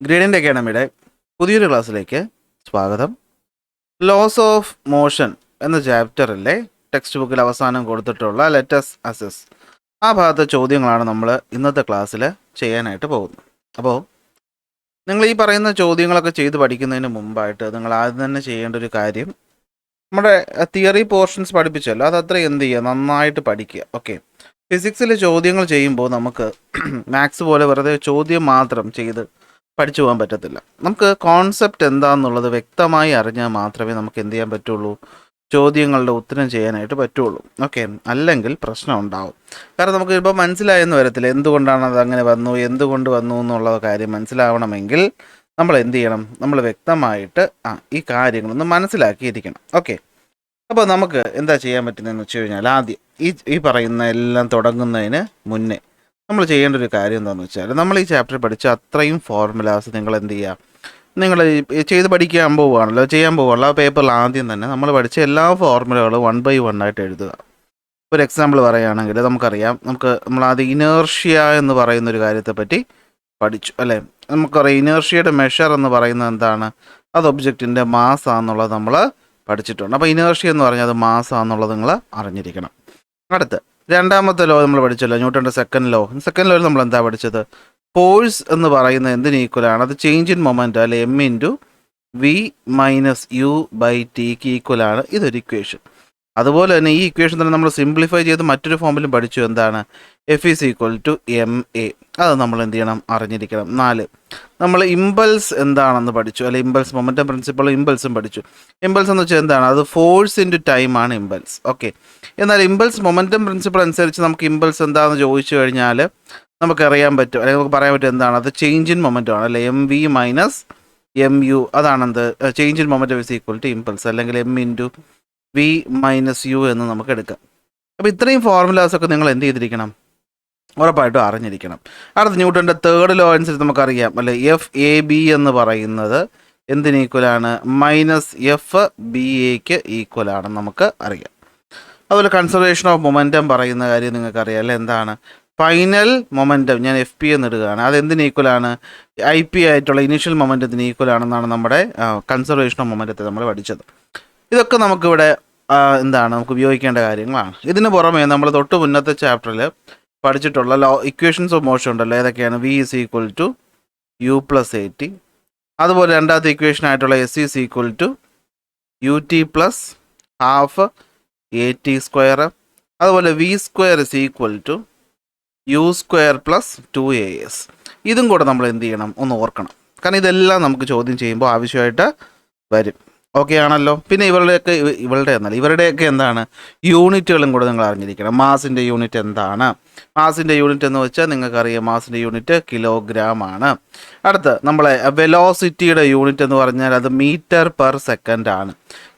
Gradient അക്കാഡമിയുടെ പുതിയൊരു ക്ലാസ്സിലേക്ക് സ്വാഗതം. ലോസ് ഓഫ് മോഷൻ എന്ന ചാപ്റ്ററിലെ ടെക്സ്റ്റ് ബുക്കിൽ അവസാനം കൊടുത്തിട്ടുള്ള ലെറ്റസ് അസസ് ആ ഭാഗത്തെ ചോദ്യങ്ങളാണ് നമ്മൾ ഇന്നത്തെ ക്ലാസ്സിൽ ചെയ്യാനായിട്ട് പോകുന്നത്. അപ്പോൾ നിങ്ങൾ ഈ പറയുന്ന ചോദ്യങ്ങളൊക്കെ ചെയ്ത് പഠിക്കുന്നതിന് മുമ്പായിട്ട് നിങ്ങൾ ആദ്യം തന്നെ ചെയ്യേണ്ട ഒരു കാര്യം, നമ്മുടെ തിയറി പോർഷൻസ് പഠിപ്പിച്ചല്ലോ, അതത്ര എന്ത് ചെയ്യുക, നന്നായിട്ട് പഠിക്കുക. ഓക്കെ, ഫിസിക്സിൽ ചോദ്യങ്ങൾ ചെയ്യുമ്പോൾ നമുക്ക് മാത്സ് പോലെ വെറുതെ ചോദ്യം മാത്രം ചെയ്ത് പഠിച്ചു പോകാൻ പറ്റത്തില്ല. നമുക്ക് കോൺസെപ്റ്റ് എന്താണെന്നുള്ളത് വ്യക്തമായി അറിഞ്ഞാൽ മാത്രമേ നമുക്ക് എന്ത് ചെയ്യാൻ പറ്റുള്ളൂ, ചോദ്യങ്ങളുടെ ഉത്തരം ചെയ്യാനായിട്ട് പറ്റുള്ളൂ. ഓക്കെ, അല്ലെങ്കിൽ പ്രശ്നം ഉണ്ടാവും. കാരണം നമുക്ക് ഇപ്പോൾ മനസ്സിലായെന്ന് വരത്തില്ല എന്തുകൊണ്ടാണ് അത് അങ്ങനെ വന്നു, എന്തുകൊണ്ട് വന്നു എന്നുള്ള കാര്യം മനസ്സിലാവണമെങ്കിൽ നമ്മൾ എന്ത് ചെയ്യണം, നമ്മൾ വ്യക്തമായിട്ട് ഈ കാര്യങ്ങളൊന്ന് മനസ്സിലാക്കിയിരിക്കണം. ഓക്കെ, അപ്പോൾ നമുക്ക് എന്താ ചെയ്യാൻ പറ്റുന്നതെന്ന് വെച്ച് കഴിഞ്ഞാൽ, ആദ്യം ഈ പറയുന്ന എല്ലാം തുടങ്ങുന്നതിന് മുന്നേ നമ്മൾ ചെയ്യേണ്ട ഒരു കാര്യം എന്താണെന്ന് വെച്ചാൽ, നമ്മൾ ഈ ചാപ്റ്റർ പഠിച്ച അത്രയും ഫോർമുലാസ് നിങ്ങൾ എന്ത് ചെയ്യുക, നിങ്ങൾ ചെയ്ത് പഠിക്കാൻ പോവുകയാണല്ലോ, ചെയ്യാൻ പോവുകയാണല്ലോ, ആ പേപ്പറിൽ ആദ്യം തന്നെ നമ്മൾ പഠിച്ച എല്ലാ ഫോർമുലകളും 1 by 1 ആയിട്ട് എഴുതുക. ഒരു എക്സാമ്പിൾ പറയുകയാണെങ്കിൽ നമുക്കറിയാം, നമ്മൾ ആദ്യം ഇനേർഷ്യ എന്ന് പറയുന്ന ഒരു കാര്യത്തെ പറ്റി പഠിച്ചു അല്ലേ. നമുക്കറിയാം ഇനേർഷ്യയുടെ മെഷർ എന്ന് പറയുന്നത് എന്താണ്, അത് ഒബ്ജക്റ്റിൻ്റെ മാസ് ആണെന്നുള്ളത് നമ്മൾ പഠിച്ചിട്ടുണ്ട്. അപ്പോൾ ഇനേർഷ്യ എന്ന് പറഞ്ഞാൽ അത് മാസ് ആണെന്നുള്ളത് നിങ്ങൾ അറിഞ്ഞിരിക്കണം. അടുത്ത് രണ്ടാമത്തെ ലോ നമ്മൾ പഠിച്ചല്ലോ, ന്യൂട്ടൻ്റെ സെക്കൻഡ് ലോ. സെക്കൻഡ് ലോയിൽ നമ്മൾ എന്താ പഠിച്ചത്, ഫോഴ്സ് എന്ന് പറയുന്നത് എന്തിന് ഈക്വലാണ്, അത് ചേഞ്ച് ഇൻ മൊമെൻ്റ് അല്ലെ m into v minus u by ടിക്ക് ഈക്വലാണ്. ഇതൊരു ഇക്വേഷൻ. അതുപോലെ തന്നെ ഈ ഇക്വേഷൻ തന്നെ നമ്മൾ സിംപ്ലിഫൈ ചെയ്ത് മറ്റൊരു ഫോമിലും പഠിച്ചു, എന്താണ് F is equal to M A. അത് നമ്മൾ എന്ത് ചെയ്യണം, അറിഞ്ഞിരിക്കണം. 4, നമ്മൾ ഇമ്പൾസ് എന്താണെന്ന് പഠിച്ചു അല്ലെ, ഇമ്പൾസ് മൊമെൻ്റം പ്രിൻസിപ്പളും ഇമ്പൾസും പഠിച്ചു. ഇമ്പൾസ് എന്ന് വെച്ചാൽ എന്താണ്, അത് ഫോഴ്സ് ഇൻറ്റു ടൈമാണ് ഇമ്പൾസ്. ഓക്കെ, എന്നാൽ ഇമ്പൾസ് മൊമെൻ്റം പ്രിൻസിപ്പൾ അനുസരിച്ച് നമുക്ക് ഇമ്പൾസ് എന്താണെന്ന് ചോദിച്ചു കഴിഞ്ഞാൽ നമുക്കറിയാൻ പറ്റും, അല്ലെങ്കിൽ നമുക്ക് പറയാൻ പറ്റും എന്താണ്, അത് ചേഞ്ച് ഇൻ മൊമെൻ്റം ആണ് അല്ലെ, m v minus m u. അതാണെന്ത്, change in momentum is equal to impulse, അല്ലെങ്കിൽ m into v minus u എന്ന് നമുക്ക് എടുക്കാം. അപ്പോൾ ഇത്രയും ഫോർമുലാസൊക്കെ നിങ്ങൾ എന്ത് ചെയ്തിരിക്കണം, ഉറപ്പായിട്ടും അറിഞ്ഞിരിക്കണം. അടുത്ത ന്യൂട്ടൻ്റെ തേർഡ് ലോ അനുസരിച്ച് നമുക്കറിയാം അല്ലെ, എഫ് എ ബി എന്ന് പറയുന്നത് എന്തിന് ഈക്വലാണ്, മൈനസ് എഫ് ബി എക്ക് ഈക്വലാണെന്ന് നമുക്ക് അറിയാം. അതുപോലെ കൺസർവേഷൻ ഓഫ് മൊമെൻറ്റം പറയുന്ന കാര്യം നിങ്ങൾക്കറിയാം അല്ലേ, എന്താണ് ഫൈനൽ മൊമെൻറ്റം, ഞാൻ എഫ് പി എന്ന് ഇടുകയാണ്, അത് എന്തിന് ഈക്വലാണ്, ഐ പി ആയിട്ടുള്ള ഇനീഷ്യൽ മൊമെൻറ്റത്തിന് ഈക്വലാണെന്നാണ് നമ്മുടെ കൺസർവേഷൻ ഓഫ് മൊമെൻറ്റത്തെ നമ്മൾ പഠിച്ചത്. ഇതൊക്കെ നമുക്കിവിടെ എന്താണ്, നമുക്ക് ഉപയോഗിക്കേണ്ട കാര്യങ്ങളാണ്. ഇതിന് പുറമേ നമ്മൾ തൊട്ട് മുന്നത്തെ ചാപ്റ്ററിൽ പഠിച്ചിട്ടുള്ള ഇക്വേഷൻസ് ഓഫ് മോഷൻ ഉണ്ടല്ലോ, ഏതൊക്കെയാണ്, v is equal to u plus a t. അതുപോലെ രണ്ടാമത്തെ ഇക്വേഷൻ ആയിട്ടുള്ള s is equal to u t plus half a t square. അതുപോലെ v square is equal to u square plus 2as. ഇതും കൂടെ നമ്മൾ എന്ത് ചെയ്യണം, ഒന്ന് ഓർക്കണം. കാരണം ഇതെല്ലാം നമുക്ക് ചോദ്യം ചെയ്യുമ്പോൾ ആവശ്യമായിട്ട് വരും. ഓക്കെ ആണല്ലോ. പിന്നെ ഇവരുടെയൊക്കെ എന്താണ്, യൂണിറ്റുകളും കൂടെ നിങ്ങൾ അറിഞ്ഞിരിക്കണം. മാസിൻ്റെ യൂണിറ്റ് എന്താണ്, മാസിൻ്റെ യൂണിറ്റ് എന്ന് വെച്ചാൽ നിങ്ങൾക്കറിയാം, മാസിൻ്റെ യൂണിറ്റ് കിലോഗ്രാം ആണ്. അടുത്ത് നമ്മളെ വെലോസിറ്റിയുടെ യൂണിറ്റ് എന്ന് പറഞ്ഞാൽ അത് മീറ്റർ പെർ സെക്കൻഡ് ആണ്.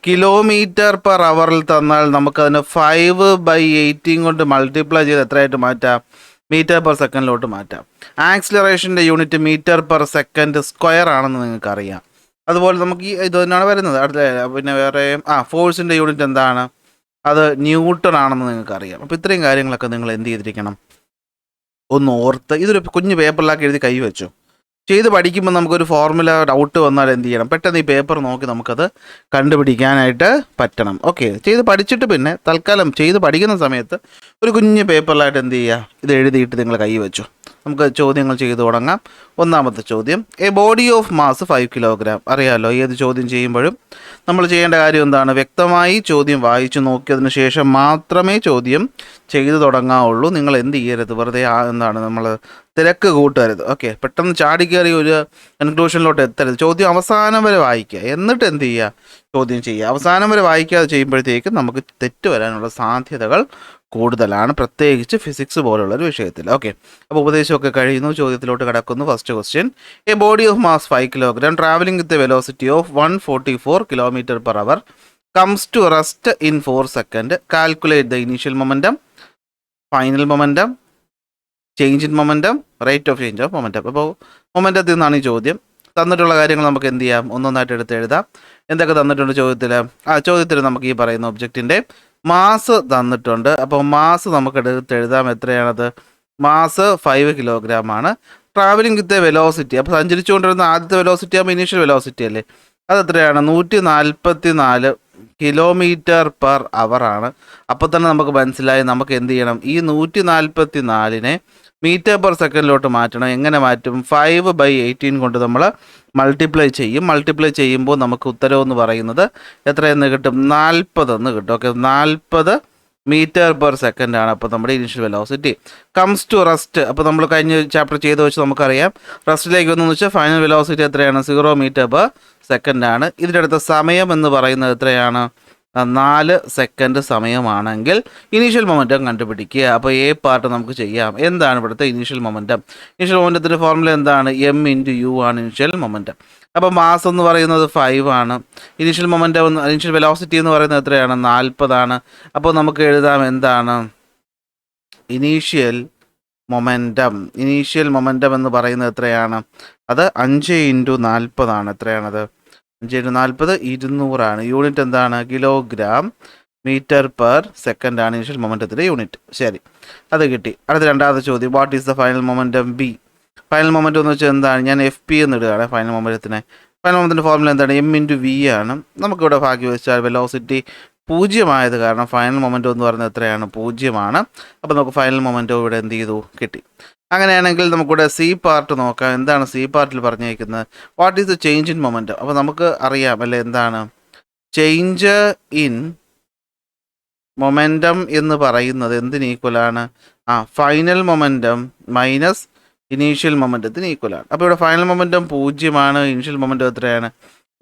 കിലോമീറ്റർ പെർ അവറിൽ തന്നാൽ നമുക്കതിന് 5/18 കൊണ്ട് മൾട്ടിപ്ലൈ ചെയ്ത് എത്രയായിട്ട് മാറ്റാം, മീറ്റർ പെർ സെക്കൻഡിലോട്ട് മാറ്റാം. ആക്സിലറേഷൻ്റെ unit metre per second square ആണെന്ന് നിങ്ങൾക്കറിയാം. അതുപോലെ നമുക്ക് ഇത് തന്നെയാണ് വരുന്നത്. അടുത്ത പിന്നെ വേറെ ഫോഴ്സിൻ്റെ യൂണിറ്റ് എന്താണ്, അത് ന്യൂട്ടൺ ആണെന്ന് നിങ്ങൾക്കറിയാം. അപ്പോൾ ഇത്രയും കാര്യങ്ങളൊക്കെ നിങ്ങൾ എന്ത് ചെയ്തിരിക്കണം, ഒന്ന് ഓർത്ത് ഇതൊരു കുഞ്ഞ് പേപ്പറിലാക്കി എഴുതി കൈ വെച്ചു. ചെയ്ത് പഠിക്കുമ്പോൾ നമുക്കൊരു ഫോർമുല ഡൗട്ട് വന്നാൽ എന്ത് ചെയ്യണം, പെട്ടെന്ന് ഈ പേപ്പർ നോക്കി നമുക്കത് കണ്ടുപിടിക്കാനായിട്ട് പറ്റണം. ഓക്കെ, ചെയ്ത് പഠിച്ചിട്ട് പിന്നെ തൽക്കാലം ചെയ്ത് പഠിക്കുന്ന സമയത്ത് ഒരു കുഞ്ഞ് പേപ്പറിലായിട്ട് എന്ത് ചെയ്യുക, ഇത് എഴുതിയിട്ട് നിങ്ങൾ കൈ വെച്ചു. നമുക്ക് ചോദ്യങ്ങൾ ചെയ്തു തുടങ്ങാം. ഒന്നാമത്തെ ചോദ്യം, A body of mass 5 kilogram. അറിയാമല്ലോ, ഏത് ചോദ്യം ചെയ്യുമ്പോഴും നമ്മൾ ചെയ്യേണ്ട കാര്യം എന്താണ്, വ്യക്തമായി ചോദ്യം വായിച്ചു നോക്കിയതിന് ശേഷം മാത്രമേ ചോദ്യം ചെയ്തു തുടങ്ങാവുള്ളൂ. നിങ്ങൾ എന്ത് ചെയ്യരുത്, വെറുതെ എന്താണ് നമ്മൾ തിരക്ക് കൂട്ടരുത്. ഓക്കെ, പെട്ടെന്ന് ചാടിക്കയറി ഒരു കൺക്ലൂഷനിലോട്ട് എത്തരുത്. ചോദ്യം അവസാനം വരെ വായിക്കുക, എന്നിട്ട് എന്ത് ചെയ്യുക, ചോദ്യം ചെയ്യുക. അവസാനം വരെ വായിക്കാതെ ചെയ്യുമ്പോഴത്തേക്കും നമുക്ക് തെറ്റ് വരാനുള്ള സാധ്യതകൾ കൂടുതലാണ്, പ്രത്യേകിച്ച് ഫിസിക്സ് പോലുള്ളൊരു വിഷയത്തിൽ. ഓക്കെ, അപ്പോൾ ഉപദേശമൊക്കെ കഴിയുന്നു, ചോദ്യത്തിലോട്ട് കിടക്കുന്നു. First question, a body of mass 5 kilogram travelling with a velocity of 144 km/h comes to rest in 4 seconds. Calculate the initial momentum, final momentum, change in momentum, rate of change of momentum. അപ്പോൾ മൊമെൻറ്റത്തിൽ നിന്നാണ് ഈ ചോദ്യം. തന്നിട്ടുള്ള കാര്യങ്ങൾ നമുക്ക് എന്ത് ചെയ്യാം, ഒന്നൊന്നായിട്ട് എടുത്ത് എഴുതാം. എന്തൊക്കെ തന്നിട്ടുണ്ട് ചോദ്യത്തിൽ, ചോദ്യത്തിൽ നമുക്ക് ഈ പറയുന്ന ഒബ്ജക്റ്റിൻ്റെ മാസ് തന്നിട്ടുണ്ട്. അപ്പോൾ മാസ് നമുക്ക് എടുത്ത് എഴുതാം. എത്രയാണത്, മാസ് 5 കിലോഗ്രാം ആണ്. ട്രാവലിംഗ് വിത്ത് എ വെലോസിറ്റി, അപ്പോൾ സഞ്ചരിച്ചുകൊണ്ടിരുന്ന ആദ്യത്തെ വെലോസിറ്റി ആകുമ്പോൾ ഇനീഷ്യൽ വെലോസിറ്റി അല്ലേ, അതെത്രയാണ് 144 കിലോമീറ്റർ പെർ അവർ ആണ്. അപ്പോൾ തന്നെ നമുക്ക് മനസ്സിലായി നമുക്ക് എന്ത് ചെയ്യണം, ഈ 144നെ മീറ്റർ പെർ സെക്കൻഡിലോട്ട് മാറ്റണം. എങ്ങനെ മാറ്റും? 5/18 കൊണ്ട് നമ്മൾ മൾട്ടിപ്ലൈ ചെയ്യും. മൾട്ടിപ്ലൈ ചെയ്യുമ്പോൾ നമുക്ക് ഉത്തരവെന്ന് പറയുന്നത് എത്രയെന്ന് കിട്ടും? 40 എന്ന് കിട്ടും. ഓക്കെ, 40 മീറ്റർ പെർ സെക്കൻഡ് ആണ് അപ്പോൾ നമ്മുടെ initial velocity. Comes to rest, അപ്പോൾ നമ്മൾ കഴിഞ്ഞ ചാപ്റ്റർ ചെയ്ത് വെച്ച് നമുക്കറിയാം റെസ്റ്റിലേക്ക് വന്നു വെച്ചാൽ ഫൈനൽ വെലോസിറ്റി എത്രയാണ്? 0 മീറ്റർ പെർ സെക്കൻഡ് ആണ്. ഇതിൻ്റെ അടുത്ത സമയം എന്ന് പറയുന്നത് എത്രയാണ്? 4 സെക്കൻഡ് സമയമാണെങ്കിൽ ഇനീഷ്യൽ മൊമെൻറ്റം കണ്ടുപിടിക്കുക. അപ്പോൾ എ പാർട്ട് നമുക്ക് ചെയ്യാം. എന്താണ് ഇവിടുത്തെ ഇനീഷ്യൽ മൊമെൻറ്റം? ഇനീഷ്യൽ മൊമെൻറ്റത്തിൻ്റെ ഫോർമുല എന്താണ്? m/u ആണ് ഇനീഷ്യൽ മൊമെൻറ്റം. അപ്പോൾ മാസ് എന്ന് പറയുന്നത് 5 ആണ്. ഇനീഷ്യൽ മൊമെൻറ്റം ഇനീഷ്യൽ വെലോസിറ്റി എന്ന് പറയുന്നത് എത്രയാണ്? 40 ആണ്. അപ്പോൾ നമുക്ക് എഴുതാം എന്താണ് ഇനീഷ്യൽ മൊമെൻറ്റം. ഇനീഷ്യൽ മൊമെൻറ്റം എന്ന് പറയുന്നത് എത്രയാണ്? അത് 5 × 40 ആണ്. എത്രയാണത്? 5 × 40 200 ആണ്. യൂണിറ്റ് എന്താണ്? കിലോഗ്രാം മീറ്റർ പെർ സെക്കൻഡ് ആണ് ഇനീഷ്യൽ മൊമെൻറ്റത്തിൻ്റെ യൂണിറ്റ്. ശരി, അത് കിട്ടി. അടുത്ത രണ്ടാമത്തെ ചോദ്യം, what is the final momentum B? Final momentum എന്ന് വെച്ചാൽ എന്താണ്? ഞാൻ FP എന്ന് ഇടുകയാണ് ഫൈനൽ മൊമെൻറ്റത്തിനെ. ഫൈനൽ മൊമെൻറ്റത്തിൻ്റെ ഫോർമുല എന്താണ്? m/v ആണ്. നമുക്കിവിടെ ഭാഗ്യം വെച്ചാൽ വെലോസിറ്റി 0 ആയത് കാരണം ഫൈനൽ മൊമെൻറ്റം എന്ന് പറയുന്നത് എത്രയാണ്? 0 ആണ്. അപ്പോൾ നമുക്ക് ഫൈനൽ മൊമെൻറ്റം ഇവിടെ എന്ത് ചെയ്തു? കിട്ടി. അങ്ങനെയാണെങ്കിൽ നമുക്കിവിടെ സി പാർട്ട് നോക്കാം. എന്താണ് സി പാർട്ടിൽ പറഞ്ഞിരിക്കുന്നത്? What is the change in momentum? അപ്പോൾ നമുക്ക് അറിയാം അല്ലേ എന്താണ് ചേഞ്ച് ഇൻ മൊമെൻറ്റം എന്ന് പറയുന്നത് എന്തിന് ഈക്വലാണ്? ഫൈനൽ മൊമെൻറ്റം മൈനസ് ഇനീഷ്യൽ മൊമെൻറ്റത്തിന് ഈക്വലാണ്. അപ്പോൾ ഇവിടെ ഫൈനൽ മൊമെൻറ്റം 0 ആണ്, ഇനീഷ്യൽ മൊമെൻറ്റം എത്രയാണ്?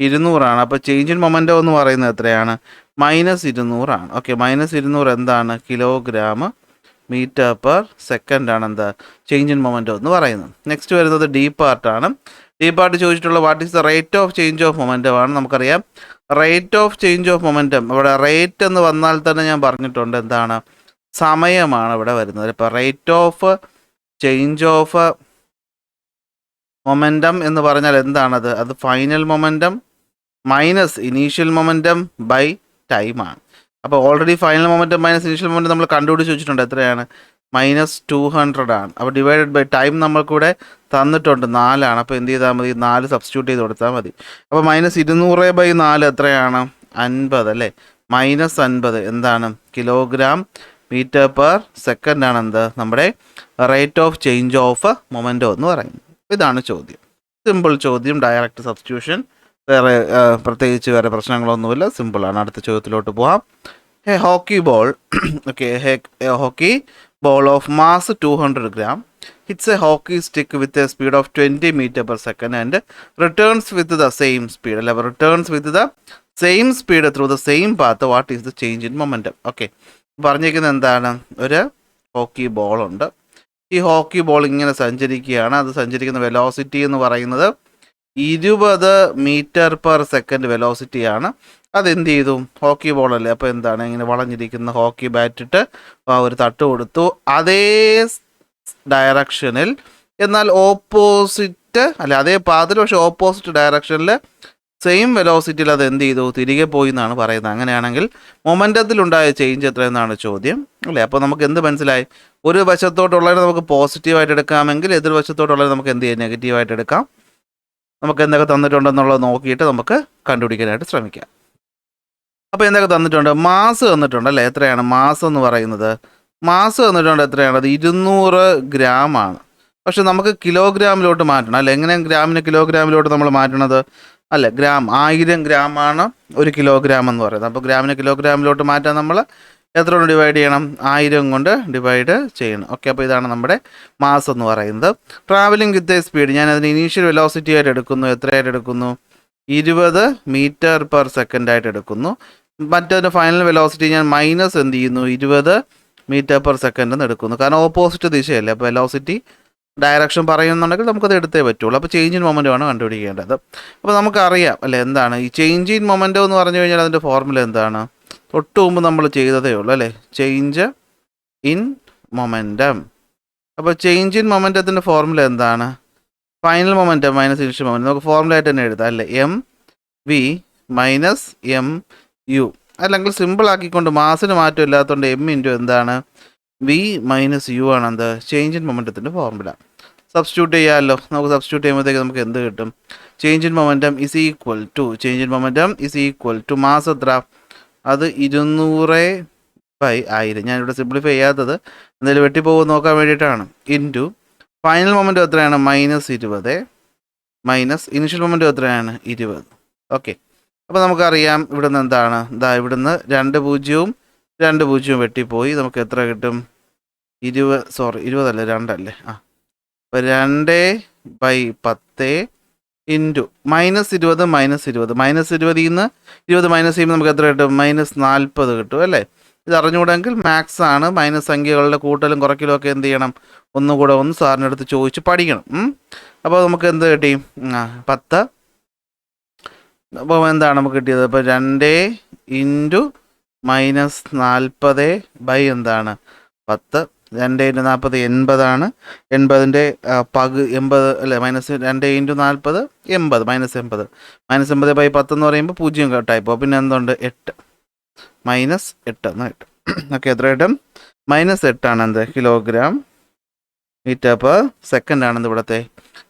200 ആണ്. അപ്പോൾ ചേഞ്ച് ഇൻ മൊമെൻറ്റം എന്ന് പറയുന്നത് എത്രയാണ്? -200 ആണ്. ഓക്കെ, -200 എന്താണ്? കിലോഗ്രാം മീറ്റർ പെർ സെക്കൻഡ് ആണ് എന്താ ചേഞ്ച് ഇൻ മൊമെൻറ്റം എന്ന് പറയുന്നത്. നെക്സ്റ്റ് വരുന്നത് ഡി പാർട്ടാണ്. ഡി പാർട്ട് ചോദിച്ചിട്ടുള്ള what is the rate of change of momentum ആണ്. നമുക്കറിയാം rate of change of momentum, ഇവിടെ റേറ്റ് എന്ന് വന്നാൽ തന്നെ ഞാൻ പറഞ്ഞിട്ടുണ്ട് എന്താണ്? സമയമാണ് ഇവിടെ വരുന്നത്. ഇപ്പോൾ rate of change of momentum എന്ന് പറഞ്ഞാൽ എന്താണത്? അത് final momentum minus initial momentum by ടൈമാണ്. അപ്പോൾ already final momentum minus initial momentum നമ്മൾ കണ്ടുപിടിച്ച് വെച്ചിട്ടുണ്ട്. എത്രയാണ്? -200 ആണ്. അപ്പോൾ ഡിവൈഡഡ് ബൈ ടൈം നമ്മൾക്കൂടെ തന്നിട്ടുണ്ട് 4 ആണ്. അപ്പോൾ എന്ത് ചെയ്താൽ മതി? 4 സബ്സ്റ്റിറ്റ്യൂട്ട് ചെയ്ത് കൊടുത്താൽ മതി. അപ്പോൾ -200/4 എത്രയാണ്? 50 അല്ലേ? -50 എന്താണ്? കിലോഗ്രാം മീറ്റർ പെർ സെക്കൻഡ് ആണ് എന്ത്? നമ്മുടെ rate of change of momentum എന്ന് പറയുന്നത്. ഇതാണ് ചോദ്യം. സിമ്പിൾ ചോദ്യം, ഡയറക്റ്റ് സബ്സ്റ്റിറ്റ്യൂഷൻ, വേറെ പ്രത്യേകിച്ച് വേറെ പ്രശ്നങ്ങളൊന്നുമില്ല, സിമ്പിളാണ്. അടുത്ത ചോദ്യത്തിലോട്ട് പോകാം. A hockey ball okay A hockey ball of mass 200 gram hits a hockey stick with a speed of 20 meter per second and returns with the same speed. Returns with the same speed through the same path. What is the change in momentum? Okay, പറഞ്ഞിരിക്കുന്നത് എന്താണ്? ഒരു hockey ball ഉണ്ട്. ഈ hockey ball ഇങ്ങനെ സഞ്ചരിക്കുകയാണ്. അത് സഞ്ചരിക്കുന്ന velocity എന്ന് പറയുന്നത് 20 മീറ്റർ പെർ സെക്കൻഡ് വെലോസിറ്റിയാണ്. അതെന്ത് ചെയ്തു? ഹോക്കി ബോളല്ലേ, അപ്പോൾ എന്താണ് ഇങ്ങനെ വളഞ്ഞിരിക്കുന്ന ഹോക്കി ബാറ്റിട്ട് ഒരു തട്ട് കൊടുത്തു. അതേ ഡയറക്ഷനിൽ, എന്നാൽ ഓപ്പോസിറ്റ് അല്ലെ അതേ പാതിൽ, പക്ഷേ ഓപ്പോസിറ്റ് ഡയറക്ഷനിൽ സെയിം വെലോസിറ്റിയിൽ അത് എന്ത് ചെയ്തു? തിരികെ പോയി എന്നാണ് പറയുന്നത്. അങ്ങനെയാണെങ്കിൽ മൊമെൻറ്റത്തിലുണ്ടായ ചേഞ്ച് എത്രയെന്നാണ് ചോദ്യം അല്ലേ. അപ്പോൾ നമുക്ക് എന്ത് മനസ്സിലായി? ഒരു വശത്തോട്ടുള്ളത് നമുക്ക് പോസിറ്റീവായിട്ട് എടുക്കാമെങ്കിൽ എതിർവശത്തോട്ടുള്ളത് നമുക്ക് എന്ത് ചെയ്യാം? നെഗറ്റീവായിട്ട് എടുക്കാം. നമുക്ക് എന്തൊക്കെ തന്നിട്ടുണ്ടെന്നുള്ളത് നോക്കിയിട്ട് നമുക്ക് കണ്ടുപിടിക്കാനായിട്ട് ശ്രമിക്കാം. അപ്പോൾ എന്തൊക്കെ തന്നിട്ടുണ്ട്? മാസ് തന്നിട്ടുണ്ട് അല്ലേ. എത്രയാണ് മാസ് എന്ന് പറയുന്നത്? മാസ് തന്നിട്ടുണ്ട്. എത്രയാണ്? അത് 200 gram ആണ്. പക്ഷെ നമുക്ക് കിലോഗ്രാമിലോട്ട് മാറ്റണം അല്ലേ. എങ്ങനെയാണ് ഗ്രാമിനെ കിലോഗ്രാമിലോട്ട് നമ്മൾ മാറ്റണത്? അല്ല, ഗ്രാം 1000 gram ആണ് 1 കിലോഗ്രാം എന്ന് പറയുന്നത്. അപ്പോൾ ഗ്രാമിനെ കിലോഗ്രാമിലോട്ട് മാറ്റാൻ നമ്മൾ എത്ര കൊണ്ട് ഡിവൈഡ് ചെയ്യണം? 1000 കൊണ്ട് ഡിവൈഡ് ചെയ്യണം. ഓക്കെ, അപ്പോൾ ഇതാണ് നമ്മുടെ മാസ് എന്ന് പറയുന്നത്. ട്രാവലിംഗ് വിത്ത് എ സ്പീഡ്, ഞാൻ അതിന് ഇനീഷ്യൽ വെലോസിറ്റി ആയിട്ട് എടുക്കുന്നു. എത്രയായിട്ട് എടുക്കുന്നു? 20 മീറ്റർ പെർ സെക്കൻഡ് ആയിട്ട് എടുക്കുന്നു. മറ്റൊരു ഫൈനൽ വെലോസിറ്റി ഞാൻ മൈനസ് എന്ത് ചെയ്യുന്നു? 20 മീറ്റർ പെർ സെക്കൻഡ് എന്ന് എടുക്കുന്നു. കാരണം ഓപ്പോസിറ്റ് ദിശയല്ലേ. അപ്പോൾ വെലോസിറ്റി ഡയറക്ഷൻ പറയുന്നുണ്ടെങ്കിൽ നമുക്കത് എടുത്തേ പറ്റുള്ളൂ. അപ്പോൾ ചേഞ്ച് ഇൻ മൊമെൻറ്റം ആണ് കണ്ടുപിടിക്കേണ്ടത്. അപ്പോൾ നമുക്കറിയാം അല്ലേ എന്താണ് ഈ ചേഞ്ച് ഇൻ മൊമെൻറ്റം എന്ന് പറഞ്ഞു കഴിഞ്ഞാൽ അതിൻ്റെ ഫോർമുല എന്താണ്? തൊട്ട് മുമ്പ് നമ്മൾ ചെയ്തതേ ഉള്ളൂ അല്ലേ, ചേഞ്ച് ഇൻ മൊമെൻറ്റം. അപ്പോൾ ചേഞ്ച് ഇൻ മൊമെൻറ്റത്തിൻ്റെ ഫോർമുല എന്താണ്? Final momentum minus initial momentum. നമുക്ക് ഫോർമുല ആയിട്ട് തന്നെ എഴുതാം അല്ലേ, MV മൈനസ് MU. അല്ലെങ്കിൽ സിമ്പിൾ ആക്കിക്കൊണ്ട് മാസിന് മാറ്റം ഇല്ലാത്തതുകൊണ്ട് M ഇൻറ്റു എന്താണ്? V മൈനസ് U ആണ് എന്ത്? ചേഞ്ച് ഇൻ മൊമെൻറ്റത്തിൻ്റെ ഫോർമുല. സബ്സ്റ്റിറ്റ്യൂട്ട് ചെയ്യാമല്ലോ. നമുക്ക് സബ്സ്റ്റിറ്റ്യൂട്ട് ചെയ്യുമ്പോഴത്തേക്ക് നമുക്ക് എന്ത് കിട്ടും? Change in momentum is equal to mass എത്ര? അത് 200/1000. ഞാനിവിടെ സിംപ്ലിഫൈ ചെയ്യാത്തത് എന്തായാലും വെട്ടിപ്പോകുമെന്ന് നോക്കാൻ വേണ്ടിയിട്ടാണ്. ഇൻറ്റു ഫൈനൽ മൊമെൻറ്റം എത്രയാണ്? -20 മൈനസ് ഇനിഷ്യൽ മൊമെൻറ്റം എത്രയാണ്? 20. ഓക്കെ, അപ്പോൾ നമുക്കറിയാം ഇവിടുന്ന് എന്താണ്? ഇവിടുന്ന് 2 പൂജ്യവും 2 പൂജ്യവും വെട്ടിപ്പോയി. നമുക്ക് എത്ര കിട്ടും? 20 അല്ലേ, 2 അല്ലേ? അപ്പോൾ 2/10 ഇൻറ്റു -20 -20 നിന്ന് 20 മൈനസ് ചെയ്യുമ്പോൾ നമുക്ക് എത്ര കിട്ടും? -40 കിട്ടും അല്ലേ? ഇത് അറിഞ്ഞുകൂടെങ്കിൽ മാത്സ് ആണ്, മൈനസ് സംഖ്യകളുടെ കൂട്ടലും കുറയ്ക്കലും ഒക്കെ എന്ത് ചെയ്യണം? ഒന്നുകൂടെ സാറിൻ്റെ അടുത്ത് ചോദിച്ച് പഠിക്കണം. അപ്പോൾ നമുക്ക് എന്ത് കിട്ടി? 10. അപ്പോൾ എന്താണ് നമുക്ക് കിട്ടിയത്? അപ്പോൾ 2 ഇൻറ്റു -40 ബൈ എന്താണ്? 10. 2 ഇൻറ്റു 40 80 80ൻ്റെ 80 അല്ലേ? -2 ഇൻറ്റു 40 80 -80 -80/10 എന്ന് പറയുമ്പോൾ 0 കട്ടായിപ്പോൾ. പിന്നെ എന്തുണ്ട്? 8 -8 എന്ന് കിട്ടും. ഓക്കെ, എത്ര കിട്ടും? -8 ആണ് എന്ത്? കിലോഗ്രാം മീറ്റർ പെർ സെക്കൻഡ് ആണെന്ന് ഇവിടുത്തെ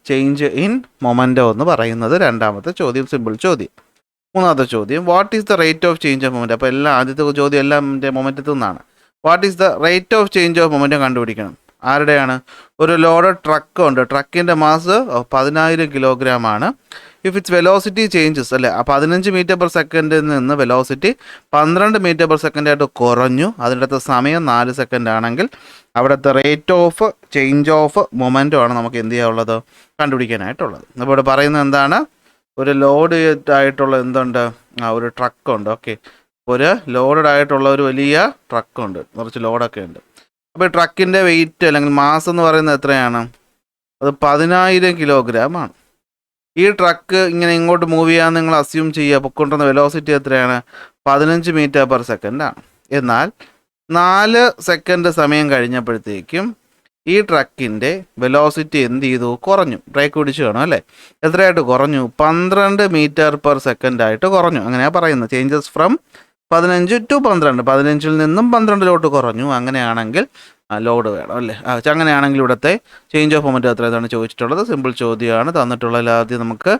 ചേഞ്ച് ഇൻ മൊമെൻറ്റോ എന്ന് പറയുന്നത്. രണ്ടാമത്തെ ചോദ്യം സിമ്പിൾ ചോദ്യം. മൂന്നാമത്തെ ചോദ്യം, what is the rate of change of momentum? അപ്പോൾ ആദ്യത്തെ ചോദ്യം എല്ലാം മൊമെൻറ്റത്തിൽ നിന്നാണ്. What is the rate of change of momentum കണ്ടുപിടിക്കണം. ആരുടെയാണ്? ഒരു ലോഡ് ട്രക്ക് ഉണ്ട്. ട്രക്കിൻ്റെ മാസ് 10,000 കിലോഗ്രാം ആണ്. ഇഫ് ഇറ്റ്സ് വെലോസിറ്റി ചേഞ്ചസ് അല്ലേ, 15 മീറ്റർ പെർ സെക്കൻഡിൽ നിന്ന് വെലോസിറ്റി 12 മീറ്റർ പെർ സെക്കൻഡ് ആയിട്ട് കുറഞ്ഞു. അതിൻ്റെ അടുത്ത സമയം 4 സെക്കൻഡ് ആണെങ്കിൽ അവിടുത്തെ rate of change of momentum ആണ് നമുക്ക് എന്ത് ചെയ്യാനുള്ളത്? കണ്ടുപിടിക്കാനായിട്ടുള്ളത്. അപ്പോൾ ഇവിടെ പറയുന്നത് എന്താണ്? ഒരു ലോഡ് ആയിട്ടുള്ള എന്തുണ്ട്? ഒരു ട്രക്കുണ്ട്. ഓക്കെ, ഒരു ലോഡഡ് ആയിട്ടുള്ള ഒരു വലിയ ട്രക്കുണ്ട്, കുറച്ച് ലോഡൊക്കെ ഉണ്ട്. അപ്പോൾ ഈ ട്രക്കിൻ്റെ വെയിറ്റ് അല്ലെങ്കിൽ മാസ് എന്ന് പറയുന്നത് എത്രയാണ്? അത് 10,000 കിലോഗ്രാം ആണ്. ഈ ട്രക്ക് ഇങ്ങനെ ഇങ്ങോട്ട് മൂവ് ചെയ്യാൻ നിങ്ങൾ അസ്യൂം ചെയ്യുക. പൊക്കൊണ്ടിരുന്ന വെലോസിറ്റി എത്രയാണ്? 15 മീറ്റർ പെർ സെക്കൻഡ് ആണ്. എന്നാൽ 4 സെക്കൻഡ് സമയം കഴിഞ്ഞപ്പോഴത്തേക്കും ഈ ട്രക്കിൻ്റെ വെലോസിറ്റി എന്ത് ചെയ്തു? കുറഞ്ഞു. ബ്രേക്ക് പിടിച്ച് കാണും അല്ലേ? എത്രയായിട്ട് കുറഞ്ഞു? 12 മീറ്റർ പെർ സെക്കൻഡ് ആയിട്ട് കുറഞ്ഞു. അങ്ങനെയാണ് പറയുന്നത്. Changes from 15 to 12. 15-ൽ നിന്നും 12-ലോട്ട് കുറഞ്ഞു. അങ്ങനെയാണെങ്കിൽ ലോഡ് വേണം അല്ലേ? അങ്ങനെയാണെങ്കിൽ ഇവിടുത്തെ ചേഞ്ച് ഓഫ് മൊമെൻറ്റം എത്രയാണ് ചോദിച്ചിട്ടുള്ളത്? സിമ്പിൾ ചോദ്യമാണ്. തന്നിട്ടുള്ള ആദ്യം നമുക്ക്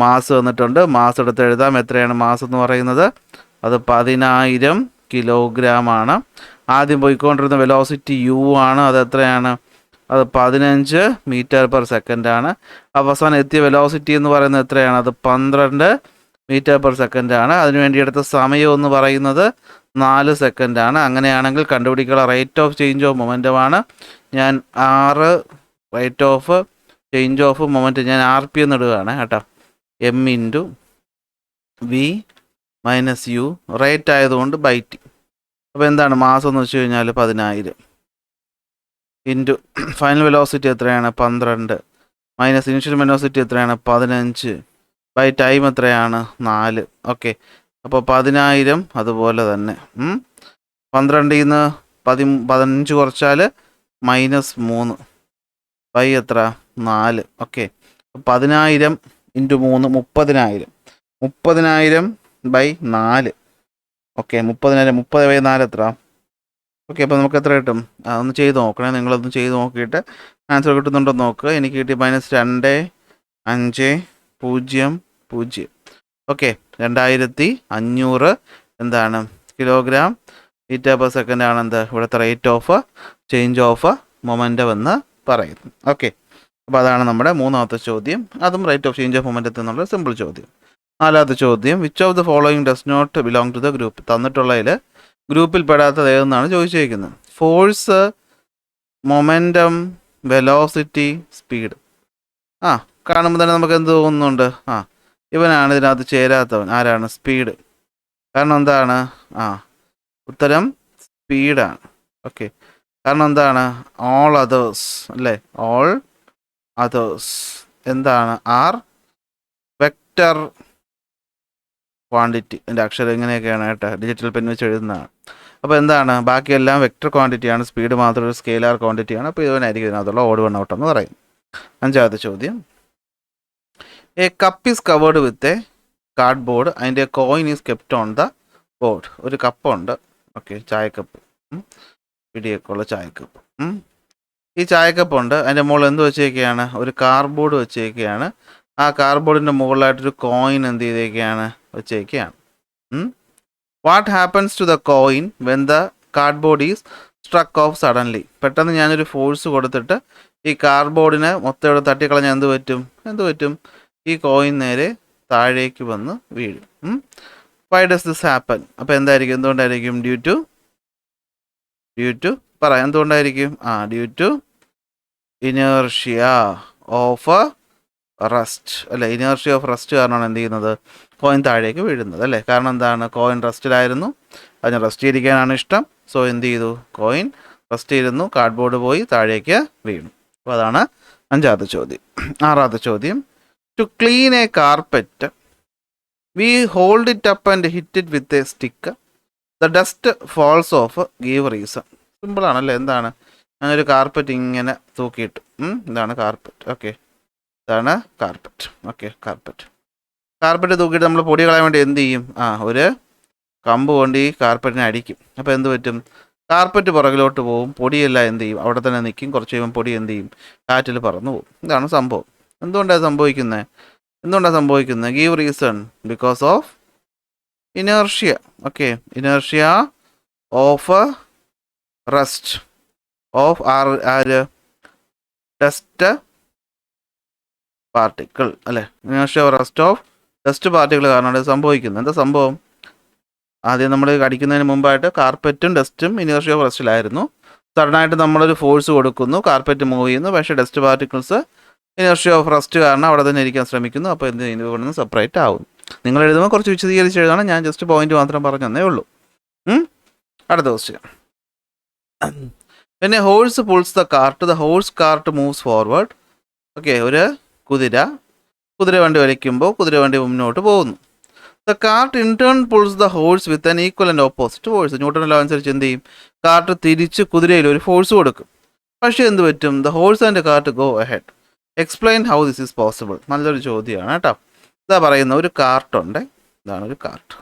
മാസ് തന്നിട്ടുണ്ട്. മാസ് എടുത്ത് എഴുതാം. എത്രയാണ് മാസ് എന്ന് പറയുന്നത്? അത് 10,000 കിലോഗ്രാം ആണ്. ആദ്യം പോയിക്കൊണ്ടിരുന്ന വെലോസിറ്റി u ആണ്. അത് എത്രയാണ്? അത് 15 മീറ്റർ പെർ സെക്കൻഡ് ആണ്. അവസാനം എത്തിയ വെലോസിറ്റി എന്ന് പറയുന്നത് എത്രയാണ്? അത് 12 മീറ്റർ പെർ സെക്കൻഡ് ആണ്. അതിനുവേണ്ടി എടുത്ത സമയം എന്ന് പറയുന്നത് 4 സെക്കൻഡ് ആണ്. അങ്ങനെയാണെങ്കിൽ കണ്ടുപിടിക്കാനുള്ള rate of change of momentum ആണ്. ഞാൻ rate of change of momentum ഞാൻ RP എന്ന് ഇടുകയാണ് കേട്ടോ. m into v minus u, rate ആയതുകൊണ്ട് ബൈ t. അപ്പോൾ എന്താണ് മാസം എന്ന് വെച്ച് കഴിഞ്ഞാൽ 10,000 ഇൻറ്റു ഫൈനൽ വെലോസിറ്റി എത്രയാണ്? 12 മൈനസ് ഇനിഷ്യൽ വെലോസിറ്റി എത്രയാണ്? 15 ബൈ ടൈം എത്രയാണ്? 4. ഓക്കെ, അപ്പോൾ 10,000 അതുപോലെ തന്നെ 12-ൽ നിന്ന് 15 കുറച്ചാൽ -3 ബൈ എത്ര? 4. Okay, 10,000 into 3 30,000. 30,000 ബൈ 4. ഓക്കെ, 30,000 30/4 എത്ര? ഓക്കെ, അപ്പോൾ നമുക്ക് എത്ര കിട്ടും? ഒന്ന് ചെയ്ത് നോക്കണേ. നിങ്ങളൊന്ന് ചെയ്ത് നോക്കിയിട്ട് ആൻസർ കിട്ടുന്നുണ്ടോ നോക്കുക. എനിക്ക് കിട്ടി -2.500. ഓക്കെ, 2,500 എന്താണ്? കിലോഗ്രാം മീറ്റർ പെർ സെക്കൻഡ് ആണ് എന്ത്? ഇവിടുത്തെ rate of change of momentum എന്ന് പറയുന്നു. ഓക്കെ, അപ്പോൾ അതാണ് നമ്മുടെ മൂന്നാമത്തെ ചോദ്യം. അതും റേറ്റ് ഓഫ് ചേഞ്ച് ഓഫ് മൊമെൻറ്റത്തിൽ നിന്നുള്ള സിമ്പിൾ ചോദ്യം. നാലാമത്തെ ചോദ്യം, which of the following does not belong to the group? തന്നിട്ടുള്ളതിൽ ഗ്രൂപ്പിൽ പെടാത്തത് ഏതെന്നാണ് ചോദിച്ചിരിക്കുന്നത്. Force, momentum, velocity, speed. കാണുമ്പോൾ തന്നെ നമുക്ക് എന്ത് തോന്നുന്നുണ്ട്? ഇവനാണ് ഇതിനകത്ത് ചേരാത്തവൻ. ആരാണ്? സ്പീഡ്. കാരണം എന്താണ്? ഉത്തരം സ്പീഡാണ്. ഓക്കെ, കാരണം എന്താണ്? ഓൾ അതേഴ്സ് അല്ലേ? ഓൾ അതേഴ്സ് എന്താണ്? Are vector quantity. എൻ്റെ അക്ഷരം ഇങ്ങനെയൊക്കെയാണ് കേട്ടോ, ഡിജിറ്റൽ പെൻ വെച്ച് എഴുതുന്നതാണ്. അപ്പോൾ എന്താണ്? ബാക്കിയെല്ലാം വെക്റ്റർ ക്വാണ്ടിറ്റിയാണ്. സ്പീഡ് മാത്രം ഒരു സ്കെയിലാർ ക്വാണ്ടിറ്റിയാണ്. അപ്പോൾ ഇവനായിരിക്കും ഇതിനകത്തുള്ള ഓഡ് വൺ ഔട്ട് എന്ന് പറയും. അഞ്ചാമത്തെ ചോദ്യം, a cup is covered with a card board അതിൻ്റെ coin is kept on the board. ഒരു കപ്പുണ്ട്. ഓക്കെ, ചായക്കപ്പ്, പിടിയൊക്കെ ഉള്ള ചായക്കപ്പ്. ഈ ചായക്കപ്പുണ്ട്, അതിൻ്റെ മുകളിൽ എന്ത് വെച്ചേക്കുകയാണ്? ഒരു കാർഡ്ബോർഡ് വെച്ചേക്കുകയാണ്. ആ കാർഡ്ബോർഡിൻ്റെ മുകളിലായിട്ടൊരു കോയിൻ എന്ത് ചെയ്തേക്കുകയാണ്? വെച്ചേക്കുകയാണ്. What happens to the coin when the cardboard is struck off suddenly? പെട്ടെന്ന് ഞാനൊരു ഫോഴ്സ് കൊടുത്തിട്ട് ഈ കാർഡ്ബോർഡിനെ മൊത്തം ഇവിടെ തട്ടിക്കളഞ്ഞാൽ എന്ത് പറ്റും? ഈ കോയിൻ നേരെ താഴേക്ക് വന്ന് വീഴും. Why does this happen? അപ്പോൾ എന്തായിരിക്കും? എന്തുകൊണ്ടായിരിക്കും? ഡ്യൂ ടു പറയാം എന്തുകൊണ്ടായിരിക്കും? Due to inertia of rest അല്ലേ? ഇനേർഷ്യ ഓഫ് റസ്റ്റ് കാരണമാണ് എന്ത് ചെയ്യുന്നത്? കോയിൻ താഴേക്ക് വീഴുന്നത് അല്ലേ? കാരണം എന്താണ്? കോയിൻ റസ്റ്റിലായിരുന്നു, അതിന് റസ്റ്റ് ചെയ്തിരിക്കാനാണ് ഇഷ്ടം. സോ എന്ത് ചെയ്തു? കോയിൻ റസ്റ്റ് ചെയ്തിരുന്നു, കാർഡ്ബോർഡ് പോയി താഴേക്ക് വീണു. അപ്പോൾ അതാണ് 5ാമത്തെ ചോദ്യം. 6ാമത്തെ ചോദ്യം, to clean a carpet we hold it up and hit it with a stick, the dust falls off, give reason. സിമ്പിളാണല്ലേ? എന്താണ്? ഞാനൊരു കാർപ്പറ്റ് ഇങ്ങനെ തൂക്കിയിട്ടു. ഇതാണ് കാർപ്പറ്റ്. ഓക്കെ, ഇതാണ് കാർപ്പറ്റ്. ഓക്കെ, കാർപ്പറ്റ് തൂക്കിയിട്ട് നമ്മൾ പൊടി കളയാൻ വേണ്ടി എന്ത് ചെയ്യും? ഒരു കമ്പ് കൊണ്ട് ഈ കാർപ്പറ്റിനെ അടിക്കും. അപ്പോൾ എന്ത് പറ്റും? കാർപ്പറ്റ് പുറകിലോട്ട് പോവും, പൊടിയെല്ലാം എന്ത് ചെയ്യും? അവിടെ തന്നെ നിൽക്കും. കുറച്ച് കഴിയുമ്പോൾ പൊടി എന്ത് ചെയ്യും? കാറ്റിൽ പറന്നു പോകും. ഇതാണ് സംഭവം. എന്തുകൊണ്ടാണ് സംഭവിക്കുന്നത്? Give reason. Because of inertia. Okay, inertia of rest of ആര്? ഡസ്റ്റ് പാർട്ടിക്കിൾ അല്ലേ? Inertia rest of dust particle കാരണമാണ് ഇത് സംഭവിക്കുന്നത്. എന്താ സംഭവം? ആദ്യം നമ്മൾ അടിക്കുന്നതിന് മുമ്പായിട്ട് കാർപ്പറ്റും ഡസ്റ്റും ഇനേർഷ്യ ഓഫ് റസ്റ്റിലായിരുന്നു. സഡനായിട്ട് നമ്മളൊരു ഫോഴ്സ് കൊടുക്കുന്നു, കാർപ്പറ്റ് മൂവ് ചെയ്യുന്നു. പക്ഷേ dust particles inertia of rest കാരണം അവിടെ തന്നെ ഇരിക്കാൻ ശ്രമിക്കുന്നു. അപ്പോൾ എന്ത് ചെയ്യുന്നു? ഇവിടെ നിന്ന് സെപ്പറേറ്റ് ആവും. നിങ്ങൾ എഴുതുമ്പോൾ കുറച്ച് വിശദീകരിച്ച് എഴുതാണ്, ഞാൻ ജസ്റ്റ് പോയിന്റ് മാത്രം പറഞ്ഞു തന്നേ ഉള്ളൂ. അടുത്ത ക്വസ്റ്റ്യൻ. പിന്നെ horse pulls the cart, the horse cart moves forward. Okay, ഒരു കുതിര വണ്ടി വലിക്കുമ്പോൾ കുതിര വണ്ടി മുന്നോട്ട് പോകുന്നു. The cart in turn pulls the horse with an equal and opposite force. Newton law അനുസരിച്ച് എന്ത് ചെയ്യും? കാർട്ട് തിരിച്ച് കുതിരയിൽ ഒരു ഫോഴ്സ് കൊടുക്കും. പക്ഷേ എന്ത് പറ്റും? The horse and cart go ahead. Explain how this is possible. നല്ലൊരു ചോദ്യമാണ് കേട്ടോ. ഇതാ പറയുന്ന ഒരു കാർട്ടുണ്ട്. ഇതാണ് ഒരു കാർട്ട്,